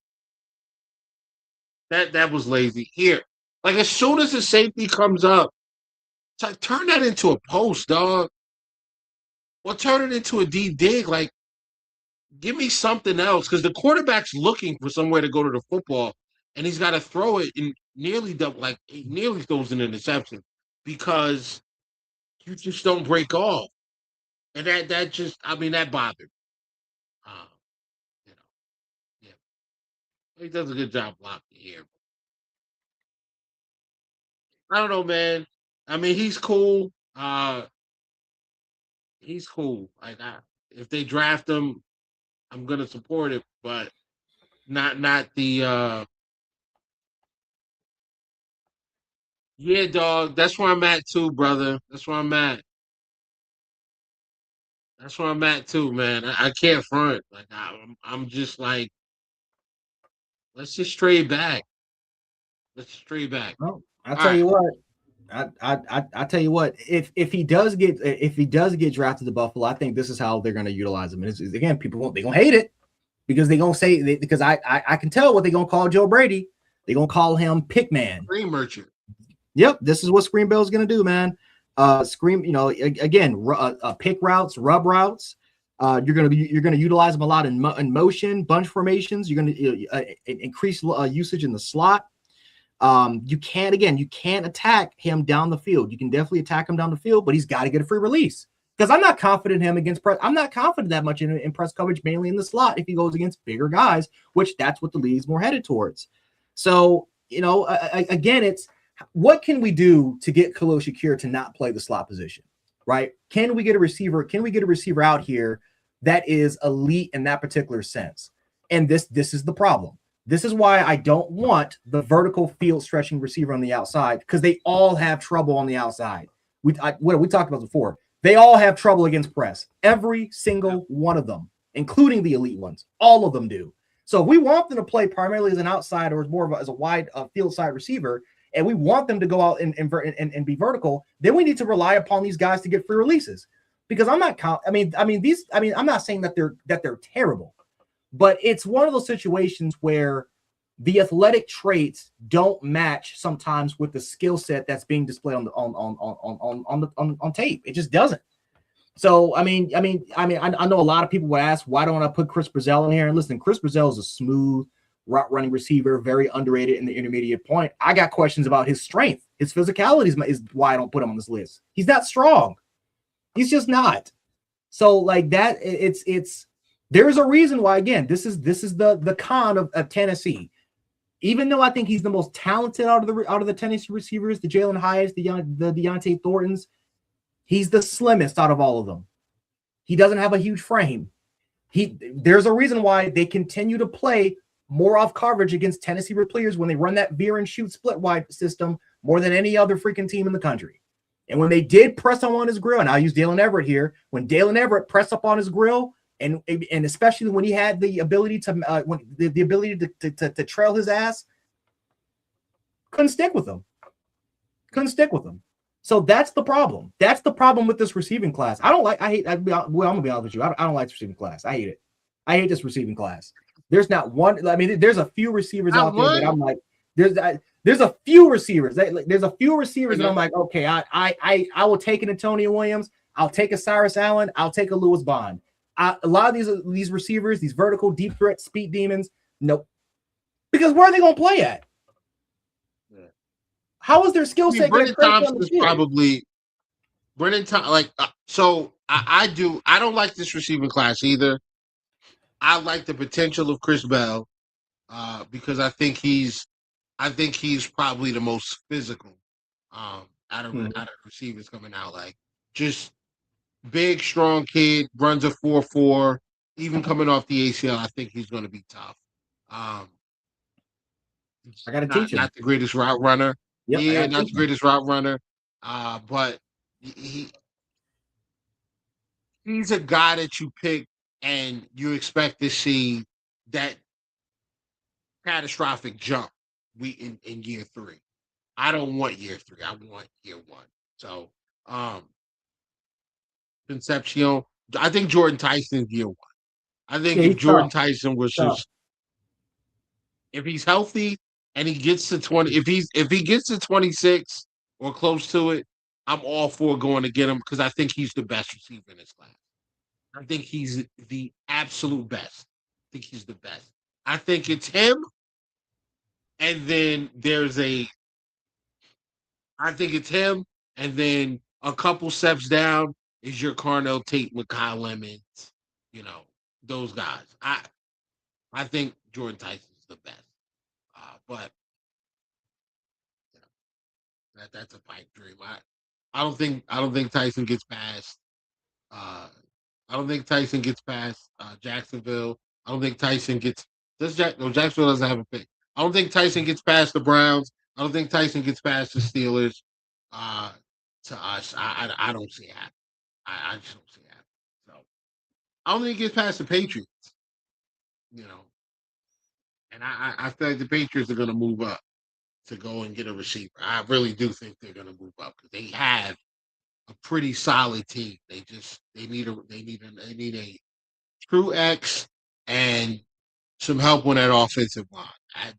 that was lazy here. Like, as soon as the safety comes up, it's like, turn that into a post, dog. Or turn it into a deep dig. Like, give me something else, because the quarterback's looking for somewhere to go to the football, and he's got to throw it and nearly throws an interception because you just don't break off, and that just, I mean, that bothered me. You know, yeah, he does a good job blocking here. I don't know, man. I mean, he's cool. He's cool. Like, if they draft him, I'm gonna support it, but not the. Yeah, dog. That's where I'm at too, brother. That's where I'm at. That's where I'm at too, man. I can't front. Like I'm just like, let's just trade back. Let's trade back. Well, I'll All tell right. you what. I tell you what. If he does get drafted to Buffalo, I think this is how they're going to utilize him. And again, people won't, they're going to hate it because they're going to say because I can tell what they're going to call Joe Brady. They're going to call him Pick Man. Green merchant. Yep, this is what Scream Bell is going to do, man. Scream, again, pick routes, rub routes. You're going to utilize them a lot in motion, bunch formations. You're going to increase usage in the slot. You can't attack him down the field. You can definitely attack him down the field, but he's got to get a free release because I'm not confident in him against press. I'm not confident that much in press coverage, mainly in the slot if he goes against bigger guys, which that's what the league's more headed towards. So, again, it's what can we do to get Khalil Shakir to not play the slot position, right? Can we get a receiver? Can we get a receiver out here that is elite in that particular sense? And this is the problem. This is why I don't want the vertical field stretching receiver on the outside because they all have trouble on the outside. What we talked about before. They all have trouble against press. Every single one of them, including the elite ones. All of them do. So if we want them to play primarily as an outside or as more of as a wide field side receiver, and we want them to go out and be vertical, then we need to rely upon these guys to get free releases. Because I'm not saying that they're terrible. But it's one of those situations where the athletic traits don't match sometimes with the skill set that's being displayed on tape. It just doesn't. So I know a lot of people would ask, why don't I put Chris Brazell in here? And listen, Chris Brazell is a smooth route running receiver, very underrated in the intermediate point. I got questions about his strength. His physicality is why I don't put him on this list. He's not strong. He's just not. So like that, it's. There's a reason why, again, this is the con of Tennessee. Even though I think he's the most talented out of the Tennessee receivers, the Jalen Hyatt, the Deontay Thorntons, he's the slimmest out of all of them. He doesn't have a huge frame. There's a reason why they continue to play more off coverage against Tennessee players when they run that veer and shoot split wide system more than any other freaking team in the country. And when they did press him on his grill, and I'll use Dalen Everett here, when Dalen Everett pressed up on his grill, and especially when he had the ability to trail his ass, couldn't stick with him. So that's the problem. That's the problem with this receiving class. I'm gonna be honest with you. I don't like this receiving class. I hate it. I hate this receiving class. There's not one. I mean, there's a few receivers out there that I'm like, there's a few receivers. There's a few receivers that I'm like, okay, I will take an Antonio Williams. I'll take a Cyrus Allen. I'll take a Lewis Bond. A lot of these receivers, these vertical deep threat speed demons, nope. Because where are they going to play at? Yeah. How is their skill set going to Thompson is probably Brennan Thompson. Like, so I don't like this receiving class either. I like the potential of Chris Bell because I think he's probably the most physical out of receivers coming out. Like, just big, strong kid, runs a 4.4. Even coming off the ACL, I think he's going to be tough. I got to teach him. Not the greatest route runner. Yep, yeah, not the greatest route runner. But he's a guy that you pick and you expect to see that catastrophic jump in year 3. I don't want year 3. I want year 1. So, Concepcion. I think Jordan Tyson's year 1. I think if Jordan Tyson was just, if he's healthy and he gets to 20, if he gets to 26 or close to it, I'm all for going to get him because I think he's the best receiver in this class. I think he's the absolute best. I think he's the best. I think it's him, and then I think it's him, and then a couple steps down is your Carnell Tate, Kyle Lemons, those guys. I think Jordan Tyson's the best, but that's a pipe dream. I don't think Tyson gets past I don't think Tyson gets past Jacksonville. I don't think Tyson gets. No, Jacksonville doesn't have a pick. I don't think Tyson gets past the Browns. I don't think Tyson gets past the Steelers. Uh, to us, I don't see it happen. I just don't see it happen. So I don't think he gets past the Patriots. You know, and I feel like the Patriots are going to move up to go and get a receiver. I really do think they're going to move up because they have a pretty solid team. They need a true X and some help on that offensive line.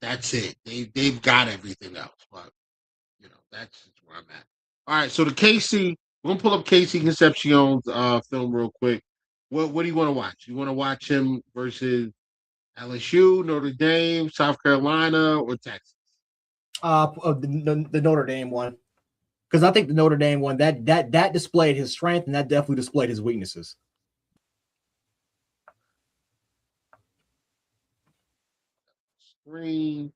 That's it. They've got everything else, but that's just where I'm at. All right, so the KC, we're gonna pull up Casey Concepcion's film real quick. What do you want to watch? You want to watch him versus LSU, Notre Dame, South Carolina, or Texas? The Notre Dame one, because I think the Notre Dame one that displayed his strength and that definitely displayed his weaknesses. Screen.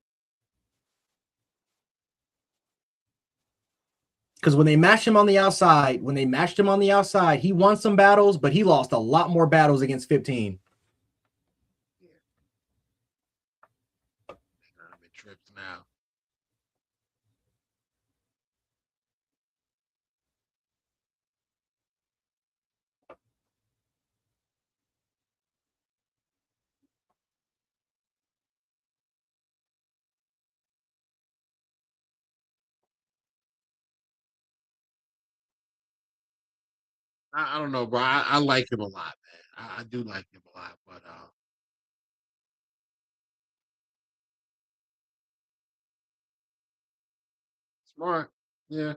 Because when they matched him on the outside, he won some battles, but he lost a lot more battles against 15. I'm in trips now. I don't know, bro. I like him a lot, man. I do like him a lot, but smart, yeah.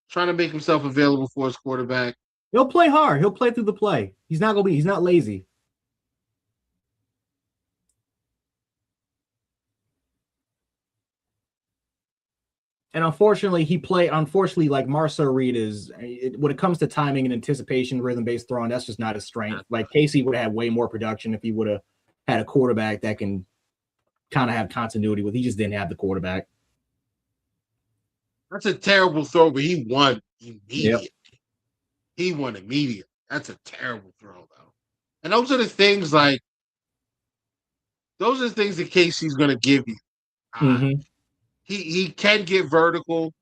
Trying to make himself available for his quarterback. He'll play hard. He'll play through the play. He's not lazy. And unfortunately, like Marcel Reed when it comes to timing and anticipation, rhythm-based throwing, that's just not his strength. Like Casey would have had way more production if he would have had a quarterback that can kind of have continuity with. He just didn't have the quarterback. That's a terrible throw, but he won immediately. Yep. He won immediately. That's a terrible throw, though. And those are the things that Casey's going to give you. Mm-hmm. He can get vertical.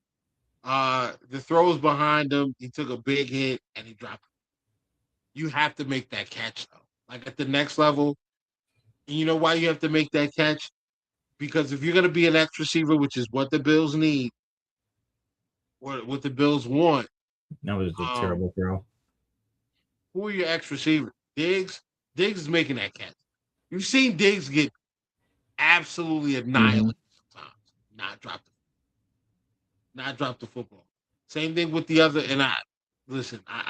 The throws behind him, he took a big hit and he dropped it. You have to make that catch, though. Like at the next level, and you know why you have to make that catch? Because if you're going to be an X receiver, which is what the Bills need, or what the Bills want. That was a terrible throw. Who are your X receivers? Diggs? Diggs is making that catch. You've seen Diggs get absolutely annihilated sometimes. Not drop the football. Same thing with the other, and I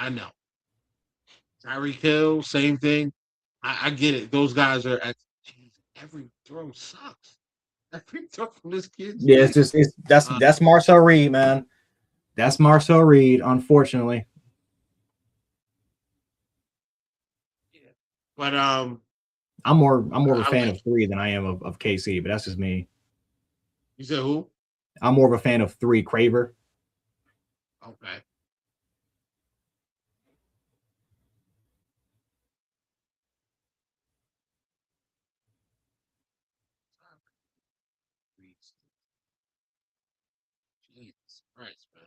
know. Tyreek Hill, same thing. I get it. Those guys are every throw sucks. Every throw from this kid. Yeah, that's Marcel Reed, man. That's Marcel Reed, unfortunately. Yeah. But I'm more of a fan of 3 than I am of KC, but that's just me. You said who? I'm more of a fan of 3, Craver. Okay. Jesus Christ, man.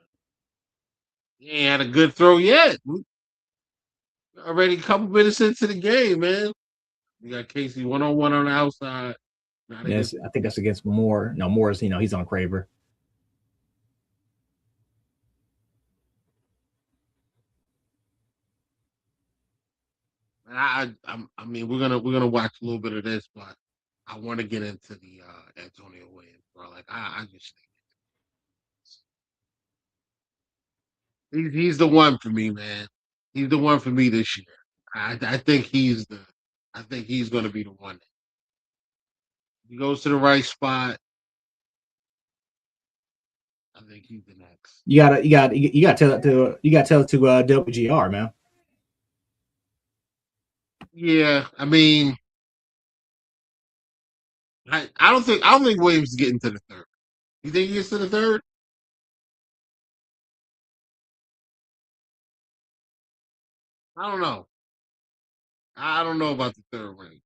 He ain't had a good throw yet. Already a couple minutes into the game, man. You got Casey 1-on-1 on the outside. Yes, I think that's against Moore. No, Moore's, he's on Craver. I mean, we're gonna watch a little bit of this, but I want to get into the Antonio Williams, bro. Like I just think he's the one for me, man. He's the one for me this year. I think he's going to be the one. He goes to the right spot. I think he's the next. You gotta tell it to WGR, man. Yeah, I mean, I don't think Williams is getting to the third. You think he gets to the third? I don't know. I don't know about the third ring.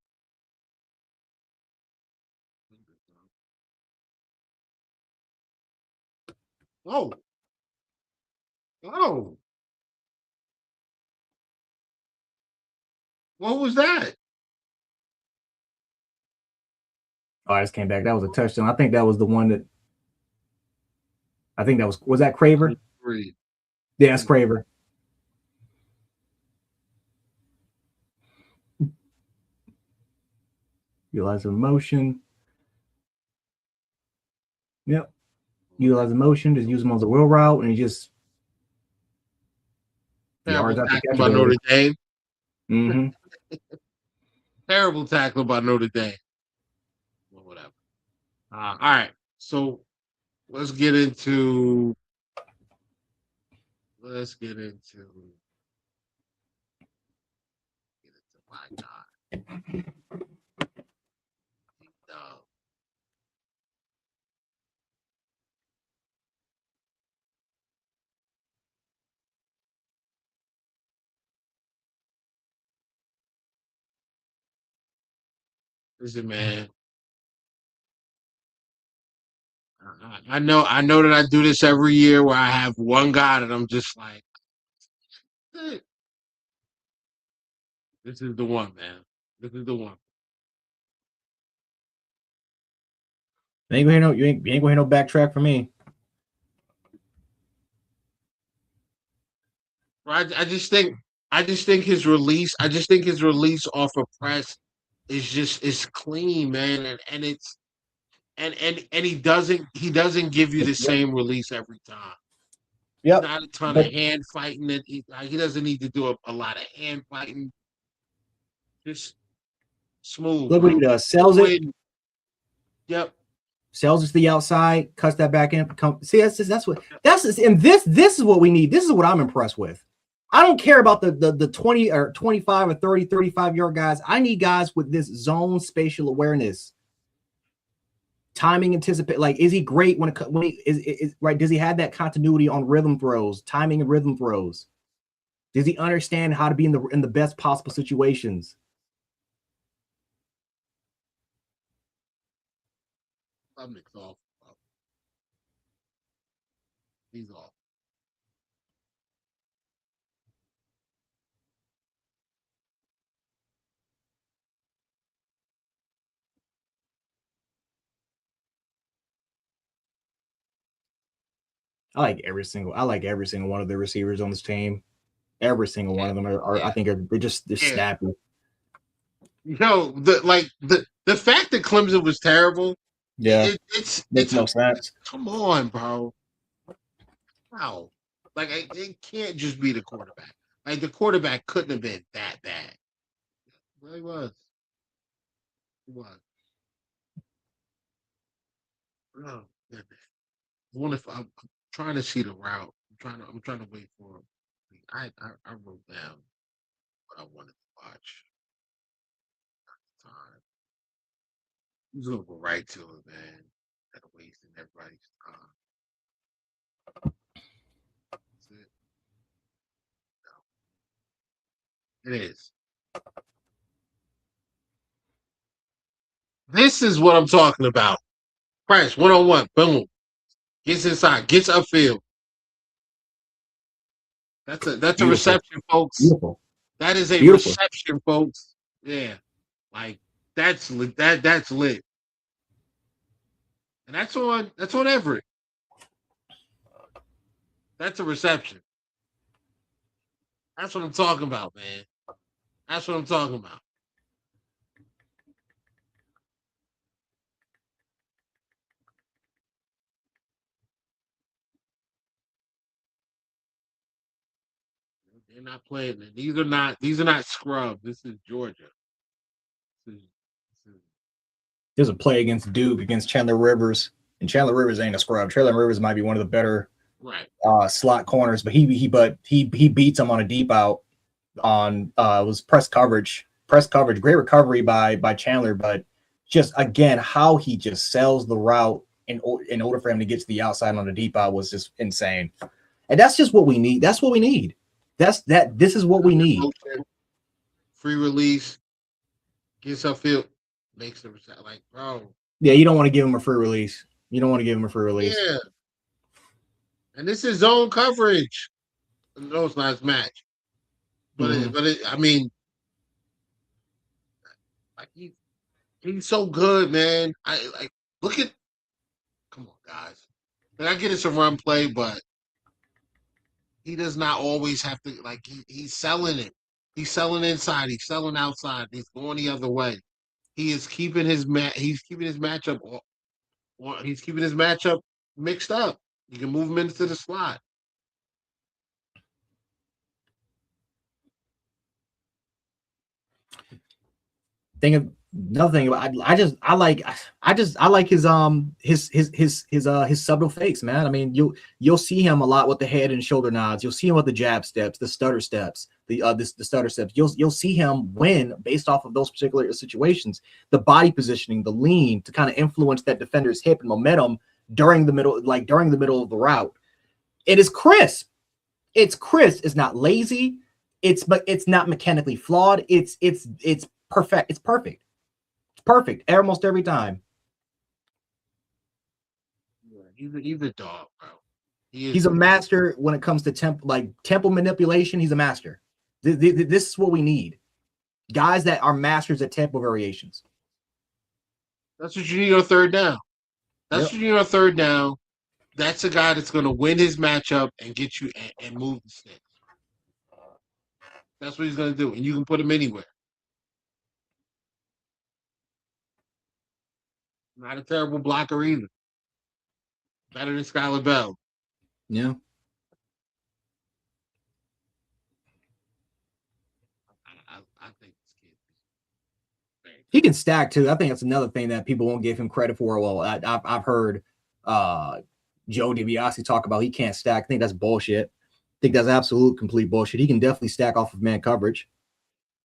Oh. Oh. What was that? Oh, I just came back. That was a touchdown. I think that was the one that. I think that was that Craver? Three. Yeah, it's Craver. Utilize motion. Yep. Utilize motion. Just use them on the wheel route, and he just Terrible yards after tackle by Notre Dame. Mm-hmm. Terrible tackle by Notre Dame. Well, whatever. All right. So let's get into my God. Listen, man. I know that I do this every year where I have one guy that I'm just like, this is the one, man. This is the one. You ain't gonna hear no backtrack for me. I just think his release. I just think his release off of press is clean, man, and it's and he doesn't give you the same release every time. Yep. Not a ton of hand fighting. That he doesn't need to do a lot of hand fighting. Just smooth. Look what he does. Sells it. Yep. Sells it to the outside. Cuts that back in. See, that's and this is what we need. This is what I'm impressed with. I don't care about the 20 or 25 or 30, 35-yard guys. I need guys with this zone spatial awareness. Timing, anticipate. Like, is he great when he is right? Does he have that continuity on rhythm throws, timing and rhythm throws? Does he understand how to be in the best possible situations? Something's off. He's off. I like every single one of the receivers on this team. Every single one of them are I think they're snappy. No, the fact that Clemson was terrible. Yeah, it's no sense. Come on, bro. Wow, like it can't just be the quarterback. Like the quarterback couldn't have been that bad. Well, he was. He was. Oh, I'm trying to see the route. I'm trying to wait for him. I wrote down what I wanted to watch. Time. He's gonna go right to it, man. Instead of wasting everybody's time. That's it. No. It is. This is what I'm talking about. Price 1-on-1. Boom. Gets inside. Gets upfield. That's a Beautiful. reception, folks. Beautiful. That is a reception, folks. Yeah. Like that's lit. That's lit. And that's on Everett. That's a reception. That's what I'm talking about, man. That's what I'm talking about. They're not playing it. These are not scrubs. This is Georgia. There's a play against Duke against Chandler Rivers, and Chandler Rivers ain't a scrub. Chandler Rivers might be one of the better slot corners, but he beats him on a deep out on it was press coverage. Great recovery by Chandler, but just again how he just sells the route in order for him to get to the outside on the deep out was just insane. And that's just what we need. That's what we need. This is what we need. free release, gets upfield, makes the like, bro. Yeah, you don't want to give him a free release. You don't want to give him a free release. Yeah. And this is zone coverage. No, it's not his match. But I mean, like he's so good, man. I like look at come on, guys. And I get it's a run play, but he does not always have to like he's selling it. He's selling inside, he's selling outside, he's going the other way. He is keeping his he's keeping his matchup he's keeping his matchup mixed up. You can move him into the slot. Another thing about I like his subtle fakes, man. I mean, you'll see him a lot with the head and shoulder nods. You'll see him with the jab steps, the stutter steps, the stutter steps. You'll see him win based off of those particular situations. The body positioning, the lean to kind of influence that defender's hip and momentum during the middle of the route. It is crisp. It's crisp. It's not lazy. It's not mechanically flawed. It's perfect. It's perfect. It's perfect almost every time. Yeah, he's a dog, bro. He's a master when it comes to tempo manipulation. He's a master. This is what we need. Guys that are masters at tempo variations. That's what you need on third down. That's what you need on third down. That's a guy that's going to win his matchup and get you and move the sticks. That's what he's going to do, and you can put him anywhere. Not a terrible blocker either. Better than Skylar Bell. Yeah. I think this kid. He can stack too. I think that's another thing that people won't give him credit for. Well, I've heard Joe DiBiase talk about he can't stack. I think that's bullshit. I think that's absolute complete bullshit. He can definitely stack off of man coverage.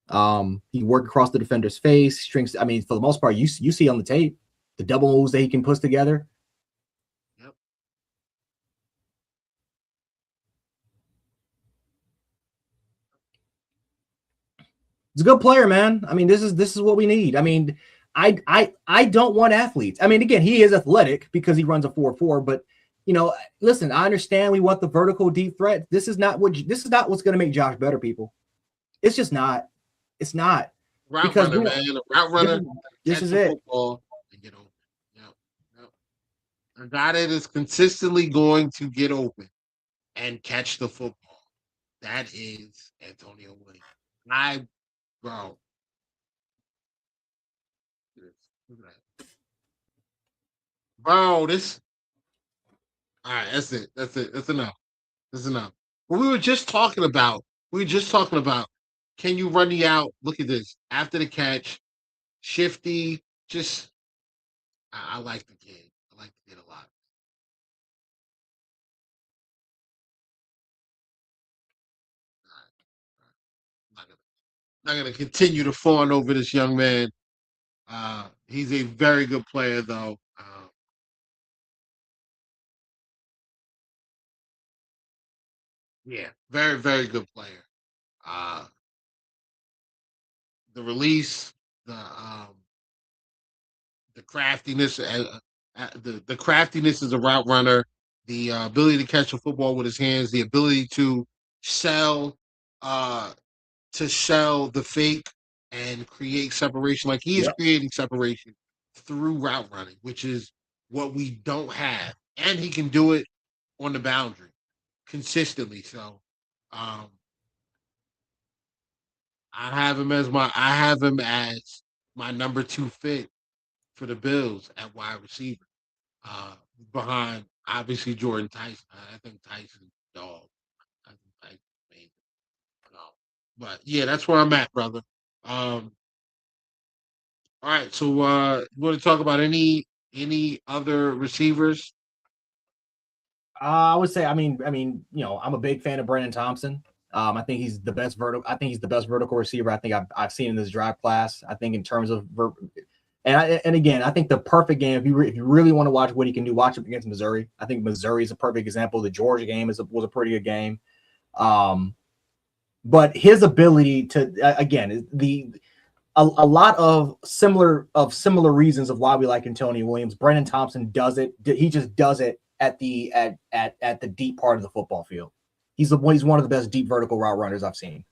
He work across the defender's face, strings. I mean, for the most part, you see on the tape the double moves that he can put together. Yep. He's a good player, man. I mean, this is what we need. I mean, I don't want athletes. I mean, again, he is athletic because he runs a 4.4, but you know, listen, I understand we want the vertical deep threat. This is not what's going to make Josh better, people. It's just not. It's not. Route runner, man. Route runner. This is it. Get open. Yep. A guy that is consistently going to get open and catch the football. That is Antonio Williams. Bro. Look at that. Bro, this. All right, that's it. That's enough. That's enough. What we were just talking about. Can you run the out? Look at this. After the catch, shifty. Just, I like the kid. I like the kid a lot. I'm not gonna continue to fawn over this young man. He's a very good player, though. Yeah, very, very good player. The release, the craftiness, the craftiness as a route runner, the ability to catch a football with his hands, the ability to sell the fake and create separation. Like he is creating separation through route running, which is what we don't have, and he can do it on the boundary consistently. So, I have him as my number 2 fit for the Bills at wide receiver, behind obviously Jordan Tyson. I think Tyson's dog. I think Tyson's amazing. But yeah, that's where I'm at, brother. All right, so you want to talk about any other receivers? I would say, I mean, you know, I'm a big fan of Brandon Thompson. I think he's the best vertical receiver I think I've seen in this draft class. I think in terms of and again, I think the perfect game, if you really want to watch what he can do, watch him against Missouri. I think Missouri is a perfect example. The Georgia game was a pretty good game. but his ability to again a lot of similar reasons of why we like Antonio Williams. Brennan Thompson does it. He just does it at the deep part of the football field. He's one of the best deep vertical route runners I've seen.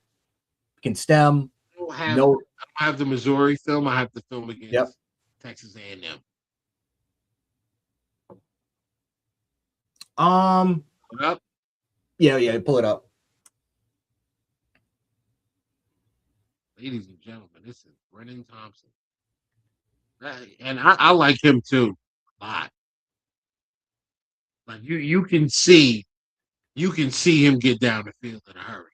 Can stem. I don't have the Missouri film. I have the film against Texas A&M. Pull it up. Yeah, pull it up. Ladies and gentlemen, this is Brennan Thompson. And I like him too a lot. Like you can see him get down the field in a hurry.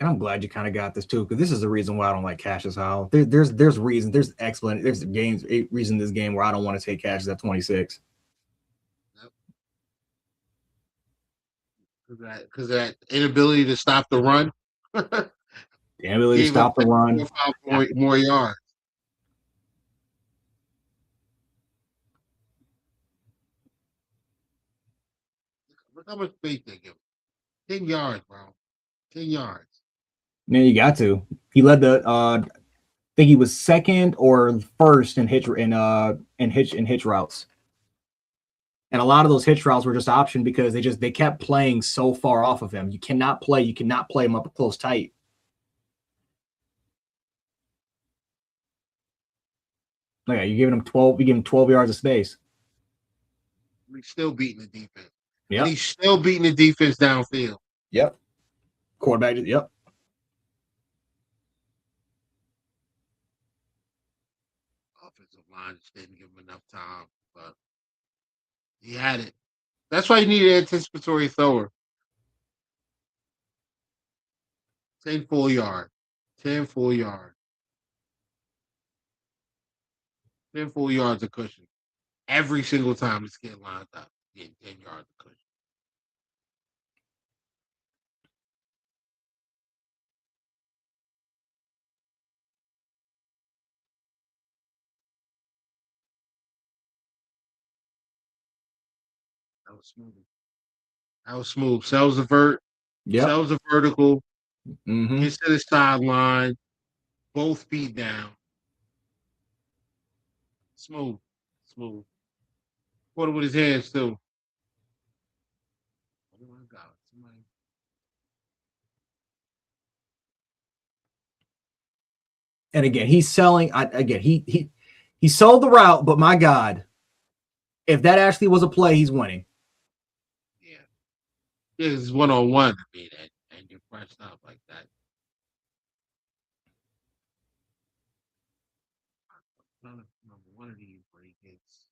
And I'm glad you kind of got this too, because this is the reason why I don't like Cassius Howell. There's reasons, there's reason this game where I don't want to take Cassius at 26. Because that inability to stop the run. The inability to stop the run. 4 or 5 more yards. Look how much space they give him. 10 yards, bro. 10 yards. Man, you got to. He led the I think he was second or first in hitch routes. And a lot of those hitch routes were just option because they kept playing so far off of him. You cannot play him up close tight. Look at you giving him 12, you give him 12 yards of space. He's still beating the defense. Yeah. He's still beating the defense downfield. Yep. Quarterback, yep. Offensive line just didn't give him enough time, but he had it. That's why you need an anticipatory thrower. 10 full yard. 10 full yard. 10 full yards of cushion. Every single time it's getting lined up. Getting 10 yards of cushion. That was smooth. That was smooth. Sells the sells the vertical. Gets to the sideline. Both feet down. Smooth. Smooth. Put it with his hands too. Oh my God. Somebody. And again, he's selling. He sold the route, but my God, if that actually was a play, he's winning. Yeah. It's 1-on-1. I mean, and you're pressed up like that. I don't remember one of these where he gets.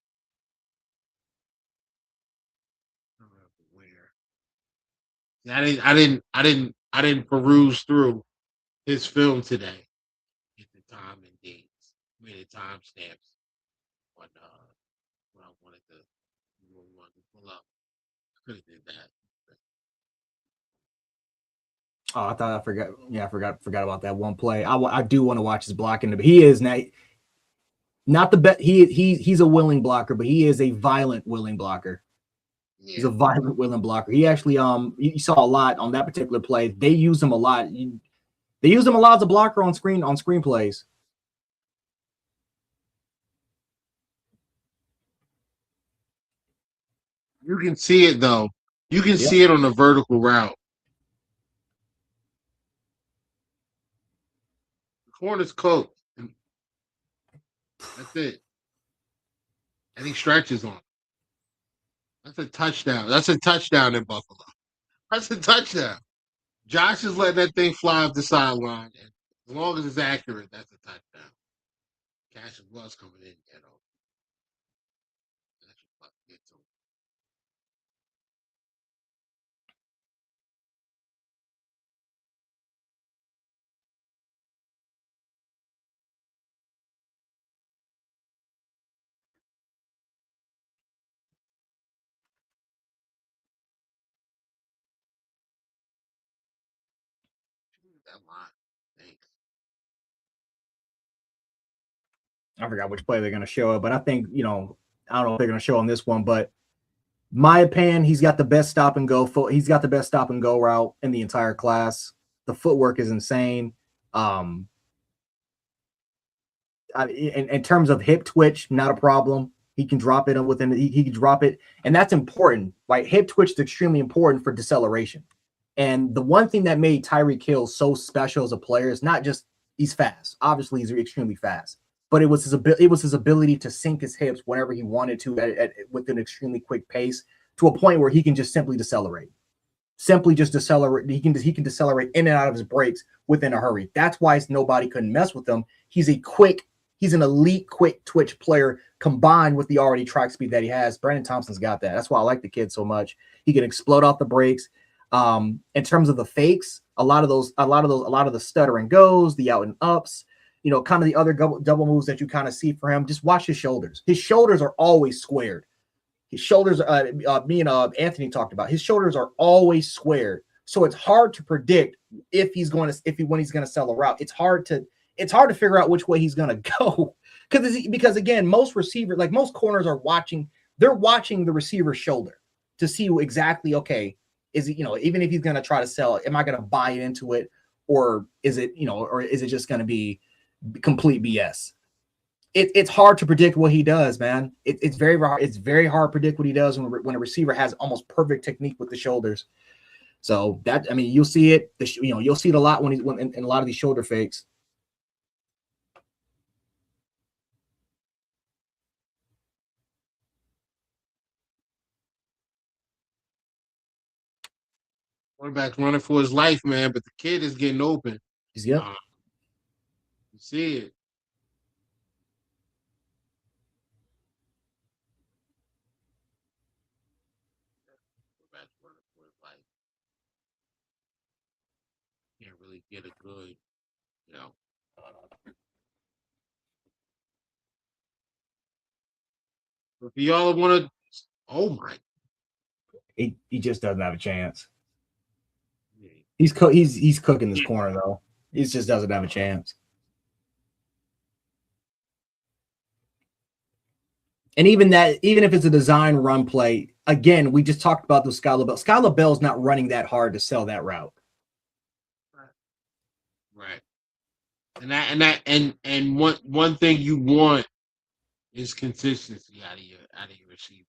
I don't remember where. I didn't peruse through his film today. Get the time and dates. I mean, the time stamps on what I wanted to pull up. Could have did that. Oh, I thought I forgot. Yeah, I forgot about that one play. I do want to watch his blocking, but he is not the best. He's a willing blocker, but he is a violent willing blocker. Yeah. He's a violent willing blocker. He actually you saw a lot on that particular play. They used him a lot. They used him a lot as a blocker on screen plays. You can see it though. You can see it on the vertical route. The corner's cooked. That's it. And he stretches on it. That's a touchdown. That's a touchdown in Buffalo. That's a touchdown. Josh is letting that thing fly off the sideline. And as long as it's accurate, that's a touchdown. Cassius was coming in, you know. that line. Thanks. I forgot which play they're going to show it, but I think, I don't know if they're going to show on this one, but my opinion, he's got the best stop and go. He's got the best stop and go route in the entire class. The footwork is insane. In terms of hip twitch, not a problem. He can drop it within. He can drop it, and that's important. Right, hip twitch is extremely important for deceleration. And the one thing that made Tyreek Hill so special as a player is not just he's fast. Obviously, he's extremely fast, but it was his ability to sink his hips whenever he wanted to with an extremely quick pace to a point where he can just simply decelerate. Simply just decelerate. He can decelerate in and out of his breaks within a hurry. That's why nobody couldn't mess with him. He's an elite quick twitch player combined with the already track speed that he has. Brandon Thompson's got that. That's why I like the kid so much. He can explode off the breaks. In terms of the fakes, a lot of the stutter and goes, the out and ups, kind of the other double moves that you kind of see for him. Just watch his shoulders. His shoulders are always squared. His shoulders, me and Anthony talked about, his shoulders are always squared. So it's hard to predict when he's going to sell a route. It's hard to figure out which way he's going to go because again, most receivers, like most corners, they're watching the receiver's shoulder to see exactly, okay, is it, even if he's going to try to sell it, am I going to buy into it, or is it just going to be complete BS? It's hard to predict what he does, man. It's very hard. It's very hard to predict what he does when a receiver has almost perfect technique with the shoulders. So you'll see it. You'll see it a lot when in a lot of these shoulder fakes. Quarterback's running for his life, man, but the kid is getting open. Yep. You see it. Quarterback's running for his life. Can't really get a good, If y'all want to, oh my. He just doesn't have a chance. He's cooking this corner though. He just doesn't have a chance. And even if it's a design run play, again, we just talked about the Skylar Bell. Skylar Bell's not running that hard to sell that route. Right. And one thing you want is consistency out of your receivers.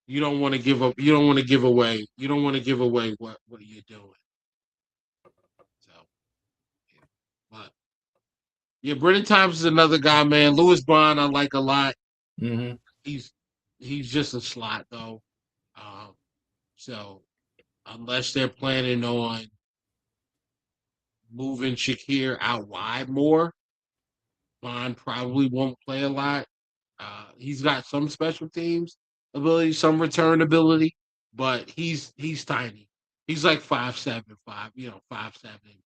You don't want to give up. You don't want to give away. You don't want to give away what you're doing. So, but yeah, Brennan Thompson is another guy, man. Lewis Bond, I like a lot. Mm-hmm. He's just a slot though. So unless they're planning on moving Shakir out wide more, Bond probably won't play a lot. He's got some special teams ability, some return ability, but he's tiny. He's like 5'7", 5'7", 5'8", 5'6",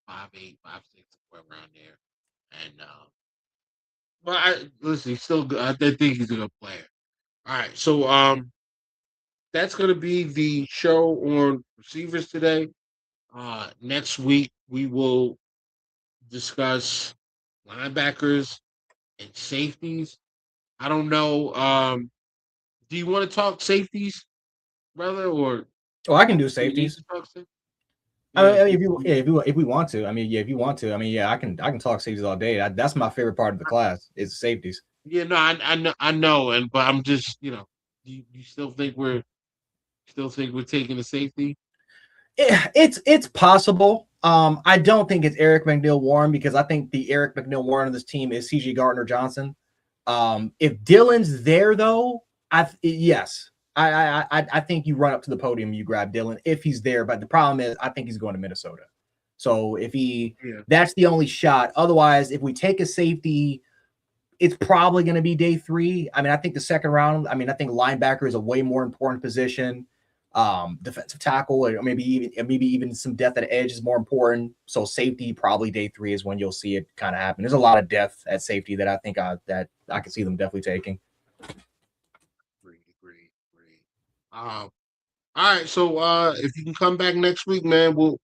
somewhere around there. And but listen, he's still good. I think he's a good player. All right, so that's gonna be the show on receivers today. Next week we will discuss linebackers and safeties. I don't know. Do you want to talk safeties, brother, or? Oh, I can do safeties. If we want to, if you want to, I can talk safeties all day. That's my favorite part of the class is safeties. Yeah, no, I know, but I'm just, you still think we're taking the safety? It's possible. I don't think it's Eric McNeil-Warren because I think the Eric McNeil-Warren of this team is C.J. Gardner-Johnson. If Dylan's there though, I think you run up to the podium, you grab Dylan if he's there. But the problem is, I think he's going to Minnesota. So that's the only shot. Otherwise, if we take a safety, it's probably going to be day 3. I think the second round. I think linebacker is a way more important position. Defensive tackle, or maybe even some depth at edge is more important. So safety, probably day 3 is when you'll see it kind of happen. There's a lot of depth at safety that I think that I can see them definitely taking. Agree. All right, so if you can come back next week, man, we'll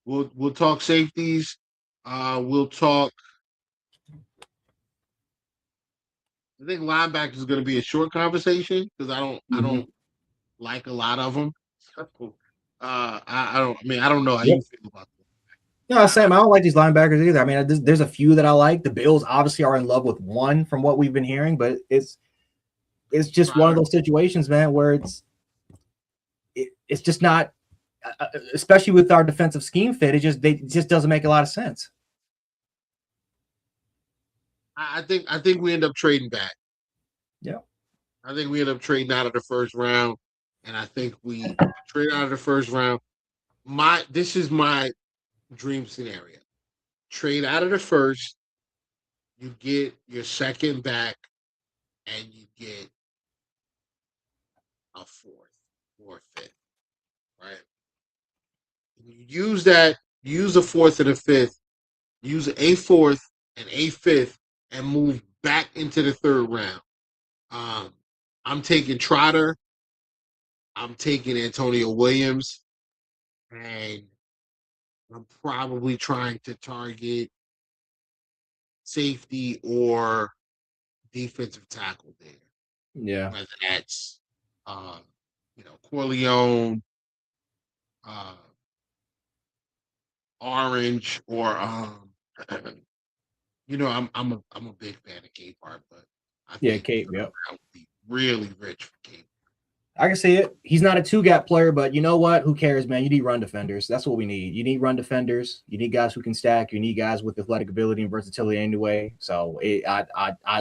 We'll talk safeties. We'll talk. I think linebackers is going to be a short conversation because I don't like a lot of them. I don't. I mean, I don't know how Yep. you feel about them. No, Sam, I don't like these linebackers either. I mean, there's a few that I like. The Bills obviously are in love with one from what we've been hearing, but it's just one of those situations, man, where it's just not, especially with our defensive scheme fit. It just doesn't make a lot of sense. I think we end up trading back. Yeah. I think we end up trading out of the first round, and I think we trade out of the first round. This is my dream scenario. Trade out of the first, you get your second back, and you get a fourth or a fifth, right? You use a fourth and a fifth, use a fourth and a fifth, and move back into the third round. I'm taking Trotter. I'm taking Antonio Williams, and I'm probably trying to target safety or defensive tackle there. Yeah. Whether that's Corleone, Orange, or I'm a big fan of Capehart, but I think Cape. Yep. that would be really rich for Cape. I can see it. He's not a two-gap player, but you know what? Who cares, man? You need run defenders. That's what we need. You need run defenders. You need guys who can stack. You need guys with athletic ability and versatility anyway. So I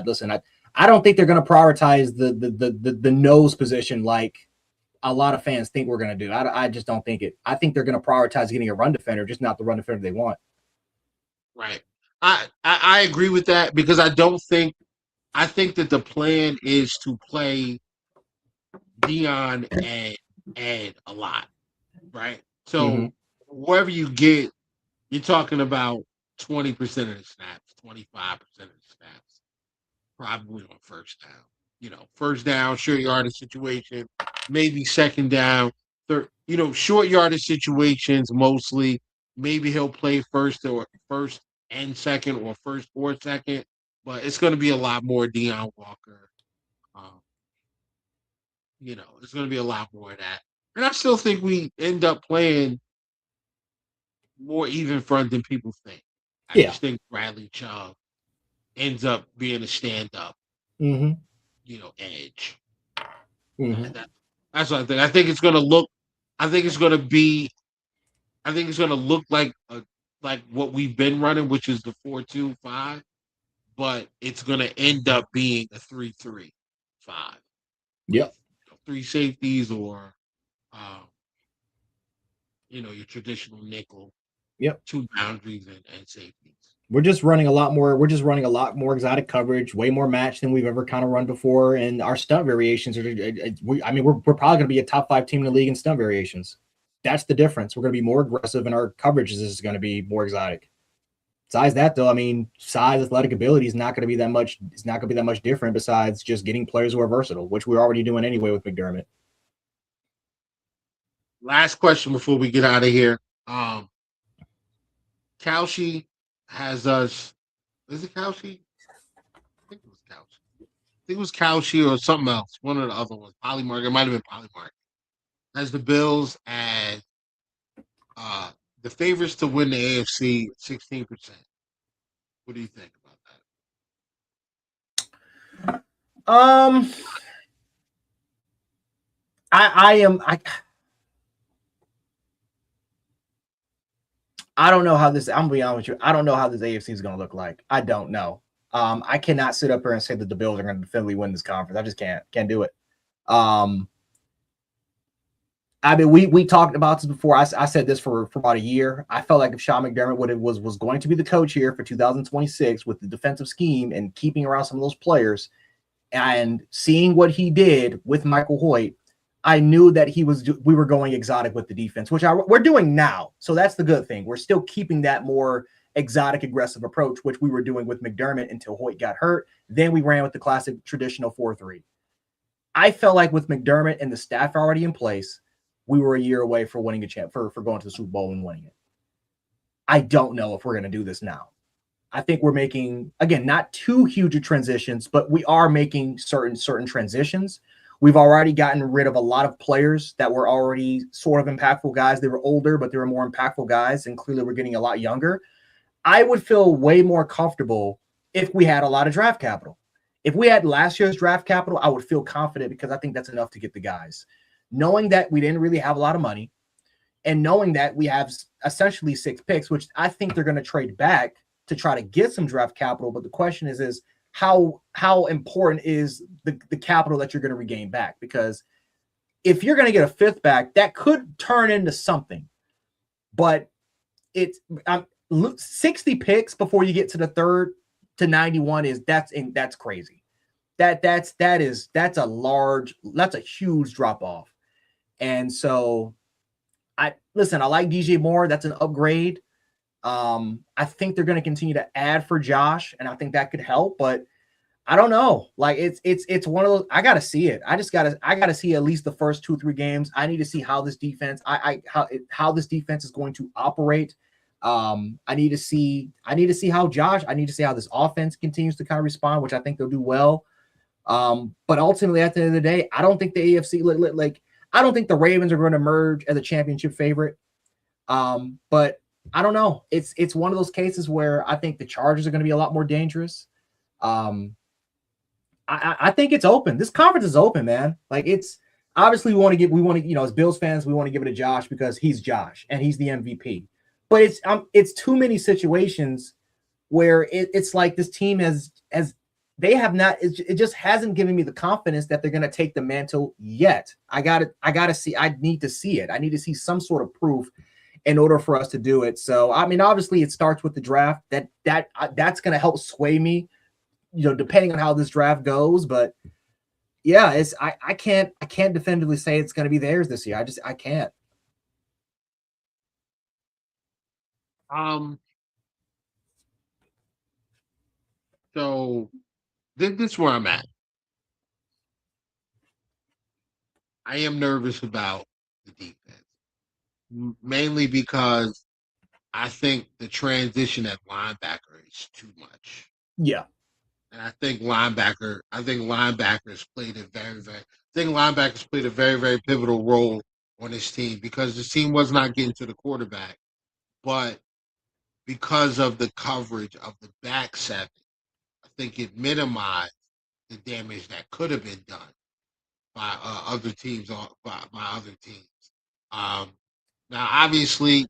listen. I don't think they're going to prioritize the nose position like a lot of fans think we're going to do. I just don't think it. I think they're going to prioritize getting a run defender, just not the run defender they want. Right. I agree with that because I think that the plan is to play Dion and Ed a lot, right? So wherever you get, you're talking about 20% of the snaps, 25% of the snaps, probably on first down. First down, short yardage situation, maybe second down, third. Short yardage situations mostly. Maybe he'll play first and second, or first or second, but it's going to be a lot more Deion Walker. It's going to be a lot more of that. And I still think we end up playing more even front than people think. I just think Bradley Chubb ends up being a stand-up, edge. That's what I think. I think it's going to look. I think it's going to look like what we've been running, which is the 4-2-5, but it's going to end up being a 3-3-5. Yep. 3 safeties or, your traditional nickel. Yep. 2 boundaries and safeties. We're just running a lot more. We're just running a lot more exotic coverage, way more match than we've ever kind of run before. And our stunt variations are. We're probably going to be a top 5 team in the league in stunt variations. That's the difference. We're going to be more aggressive, and our coverage is going to be more exotic. Besides that, though, size, athletic ability is not going to be that much. It's not going to be that much different. Besides just getting players who are versatile, which we're already doing anyway with McDermott. Last question before we get out of here. Cauchy has us. Is it Cauchy? I think it was Cauchy. I think it was Cauchy or something else. One of the other ones. Polymarket. It might have been Polymarket. Has the Bills and the favorites to win the AFC 16%. What do you think about that? I don't know how this. I'm gonna be honest with you. I don't know how this AFC is gonna look like. I don't know. I cannot sit up here and say that the Bills are going to definitively win this conference. I just can't do it. We talked about this before. I said this for about a year. I felt like if Sean McDermott was going to be the coach here for 2026 with the defensive scheme and keeping around some of those players, and seeing what he did with Michael Hoyt, I knew that we were going exotic with the defense, which we're doing now. So that's the good thing. We're still keeping that more exotic, aggressive approach, which we were doing with McDermott until Hoyt got hurt. Then we ran with the classic traditional 4-3. I felt like with McDermott and the staff already in place, we were a year away for winning a champ for going to the Super Bowl and winning it. I don't know if we're going to do this now. I think we're making, again, not too huge transitions, but we are making certain transitions. We've already gotten rid of a lot of players that were already sort of impactful guys. They were older, but they were more impactful guys, and clearly we're getting a lot younger. I would feel way more comfortable if we had a lot of draft capital. If we had last year's draft capital, I would feel confident because I think that's enough to get the guys. Knowing that we didn't really have a lot of money and knowing that we have essentially 6 picks, which I think they're going to trade back to try to get some draft capital. But the question is how important is the capital that you're going to regain back? Because if you're going to get a 5th back, that could turn into something. But it's 60 picks before you get to the 3rd to 91 that's crazy. That's a huge drop off. And so I like DJ Moore. That's an upgrade. I think they're going to continue to add for Josh, and I think that could help, but I don't know. Like it's one of those, I got to see it. I got to see at least the first 2-3 games. I need to see how this defense, how this defense is going to operate. I need to see how this offense continues to kind of respond, which I think they'll do well. But ultimately at the end of the day, I don't think the AFC, I don't think the Ravens are going to emerge as a championship favorite. But I don't know. It's one of those cases where I think the Chargers are going to be a lot more dangerous. I think it's open. This conference is open, man. Like it's obviously we want to, as Bills fans, we want to give it to Josh because he's Josh and he's the MVP. But it's too many situations where it's like this team they have not. It just hasn't given me the confidence that they're going to take the mantle yet. I gotta see. I need to see it. I need to see some sort of proof in order for us to do it. So I mean, obviously, it starts with the draft. That's going to help sway me, depending on how this draft goes. But yeah, I can't definitively say it's going to be theirs this year. I can't. So this is where I'm at. I am nervous about the defense, mainly because I think the transition at linebacker is too much. Yeah. And I think linebackers played a very, very pivotal role on this team because the team was not getting to the quarterback. But because of the coverage of the back 7, I think it minimized the damage that could have been done by other teams. Now, obviously,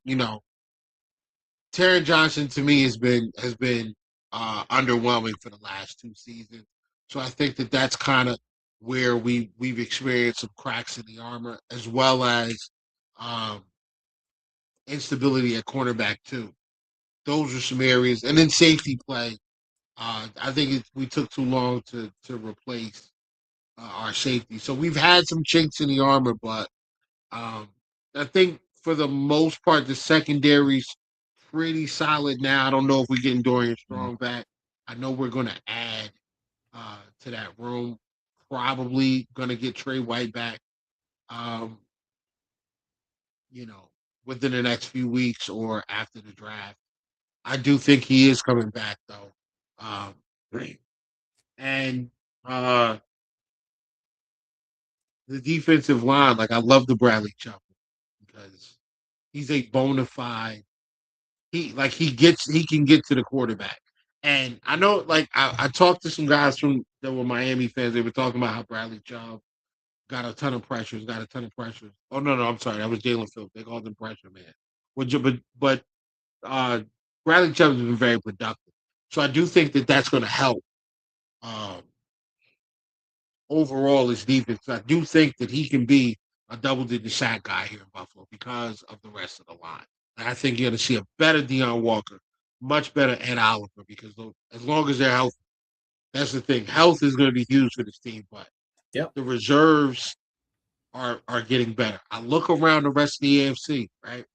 Taron Johnson to me has been underwhelming for the last 2 seasons. So I think that's kind of where we've experienced some cracks in the armor, as well as instability at cornerback too. Those are some areas, and then safety play. I think we took too long to replace our safety. So we've had some chinks in the armor, but I think for the most part, the secondary's pretty solid now. I don't know if we're getting Dorian Strong back. I know we're going to add to that room. Probably going to get Trey White back, within the next few weeks or after the draft. I do think he is coming back, though. And the defensive line, I love the Bradley Chubb because he's a bona fide. He can get to the quarterback. And I know, I talked to some guys that were Miami fans. They were talking about how Bradley Chubb got a ton of pressures. Oh no, I'm sorry, that was Jalen Phillips. They called him pressure man. But Bradley Chubb has been very productive. So I do think that's going to help overall his defense. I do think that he can be a double-digit sack guy here in Buffalo because of the rest of the line. And I think you're going to see a better Deion Walker, much better Ed Oliver, because as long as they're healthy, that's the thing. Health is going to be huge for this team, but the reserves are getting better. I look around the rest of the AFC, right?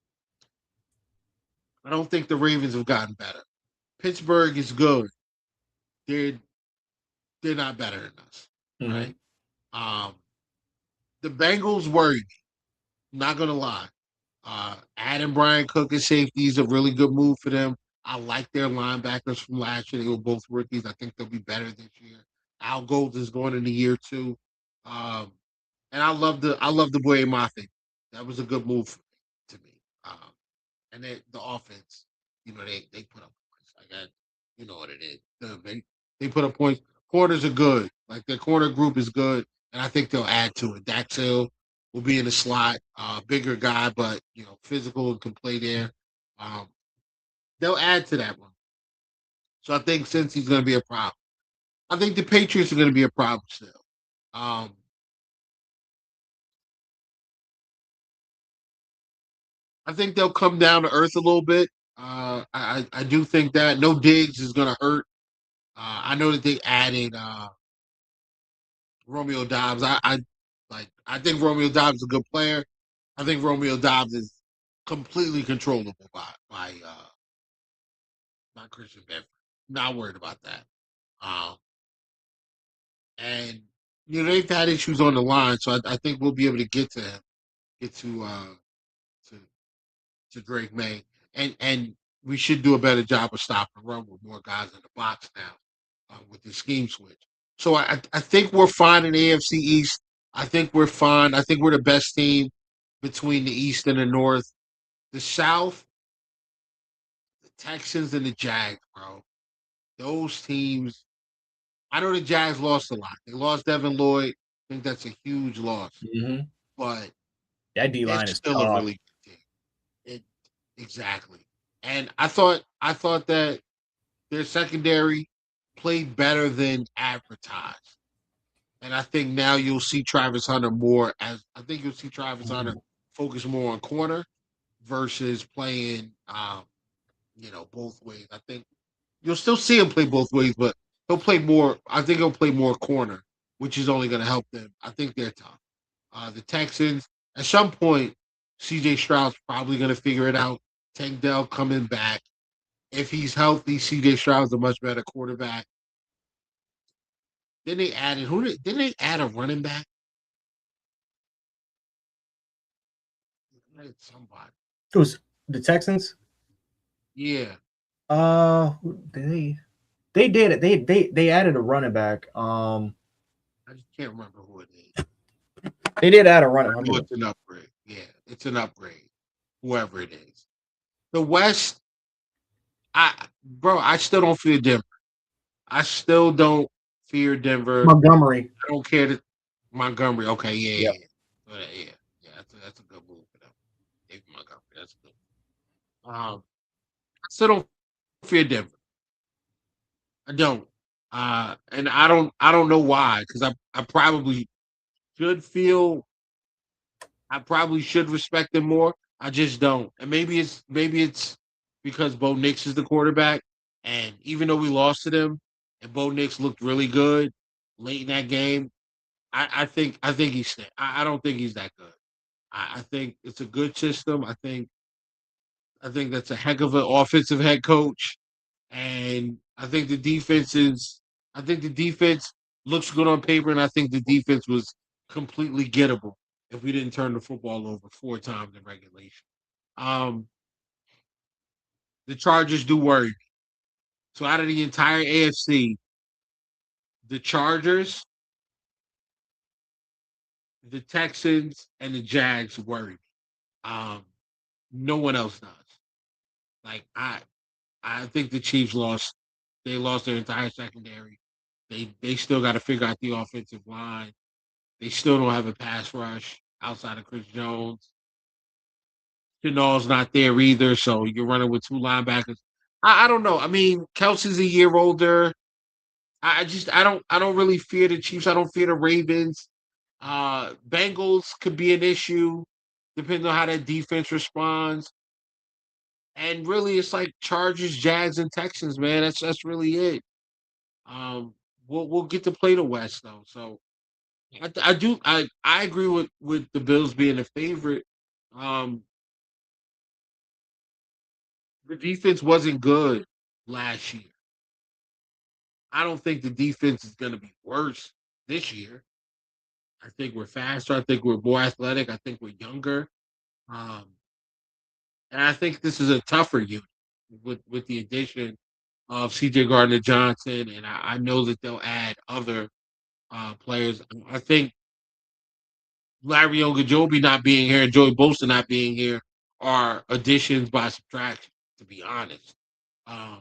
I don't think the Ravens have gotten better. Pittsburgh is good. They're not better than us, right? The Bengals worry me. Not gonna lie. Adding Brian Cook as safety is a really good move for them. I like their linebackers from last year. They were both rookies. I think they'll be better this year. Al Gold is going into year 2. And I love the boy Mafe. That was a good move to me. And the offense, they put up points. Like that, you know what it is. They put up points. Corners are good. Like their corner group is good, and I think they'll add to it. Dax Hill will be in the slot, bigger guy, but physical and can play there. Um, they'll add to that one. So I think since he's going to be a problem, I think the Patriots are going to be a problem still. I think they'll come down to earth a little bit. I do think that no Diggs is going to hurt. I know that they added Romeo Dobbs. I think Romeo Dobbs is a good player. I think Romeo Dobbs is completely controllable by Christian Benford. Not worried about that. Um, and they've had issues on the line, so I think we'll be able to get to him, get to to Drake May, and we should do a better job of stopping the run with more guys in the box now with the scheme switch. So I think we're fine in the AFC East. I think we're fine. I think we're the best team between the East and the North. The South, the Texans and the Jags, bro. Those teams. I know the Jags lost a lot. They lost Devin Lloyd. I think that's a huge loss. Mm-hmm. But that D line is still a really good team. Exactly. And I thought that their secondary played better than advertised. And I think now you'll see Travis Hunter Hunter focus more on corner versus playing both ways. I think you'll still see him play both ways, but he'll play more. I think he'll play more corner, which is only going to help them. I think they're tough. The Texans, at some point, CJ Stroud's probably going to figure it out. Tank Dell coming back. If he's healthy, CJ Stroud's a much better quarterback. Then they added didn't they add a running back? Somebody. Who's the Texans? Yeah. They did it. They added a running back. I just can't remember who it is. They did add a running back. It's an upgrade. Yeah, it's an upgrade. Whoever it is. The West, I still don't fear Denver. I still don't fear Denver. Montgomery. I don't care that Montgomery. Okay, yeah. That's a good move for them. David Montgomery, that's good. I still don't fear Denver. I don't. And I don't know why, because I probably should respect them more. I just don't. And maybe it's because Bo Nix is the quarterback, and even though we lost to them, and Bo Nix looked really good late in that game, I think he's. I don't think he's that good. I think it's a good system. I think that's a heck of an offensive head coach, and I think the defense looks good on paper, and I think the defense was completely gettable if we didn't turn the football over 4 times in regulation. The Chargers do worry me. So out of the entire AFC, the Chargers, the Texans, and the Jags worry me. No one else does. Like I think the Chiefs lost. They lost their entire secondary. They still got to figure out the offensive line. They still don't have a pass rush outside of Chris Jones. Chenal's not there either, so you're running with 2 linebackers. I don't know. I mean, Kelsey's a year older. I don't really fear the Chiefs. I don't fear the Ravens. Bengals could be an issue, depending on how that defense responds. And really, it's like Chargers, Jags, and Texans, man. That's really it. We'll get to play the West though, so I agree with the Bills being a favorite. The defense wasn't good last year. I don't think the defense is going to be worse this year. I think we're faster. I think we're more athletic. I think we're younger. And I think this is a tougher unit with the addition of C.J. Gardner-Johnson, and I know that they'll add other players. I think Larry Ogunjobi not being here and Joey Bosa not being here are additions by subtraction, to be honest. Um,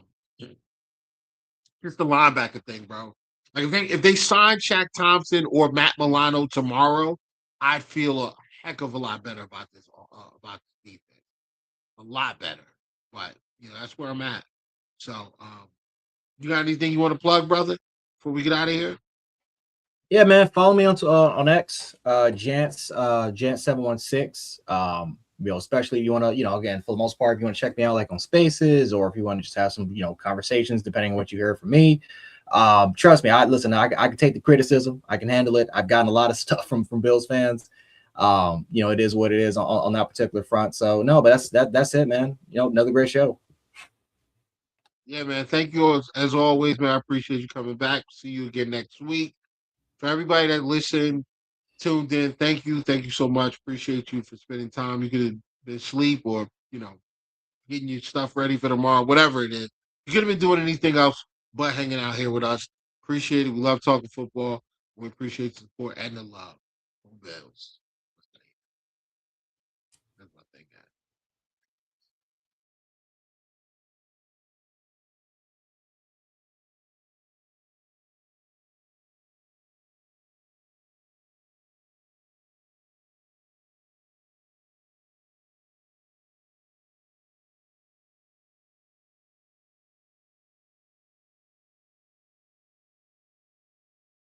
just the linebacker thing, bro. Like if they sign Shaq Thompson or Matt Milano tomorrow, I'd feel a heck of a lot better about this defense. A lot better. But that's where I'm at. So, you got anything you want to plug, brother, before we get out of here? Yeah, man. Follow me on X, Jant716. Especially if you want to, again, for the most part, if you want to check me out like on Spaces, or if you want to just have some, conversations, depending on what you hear from me. Trust me, I can take the criticism. I can handle it. I've gotten a lot of stuff from Bills fans. It is what it is on that particular front. So no, but that's it, man. Another great show. Yeah, man. Thank you as always, man. I appreciate you coming back. See you again next week. For everybody that listened, tuned in, thank you. Thank you so much. Appreciate you for spending time. You could have been asleep or, getting your stuff ready for tomorrow, whatever it is. You could have been doing anything else but hanging out here with us. Appreciate it. We love talking football. We appreciate the support and the love. Bills.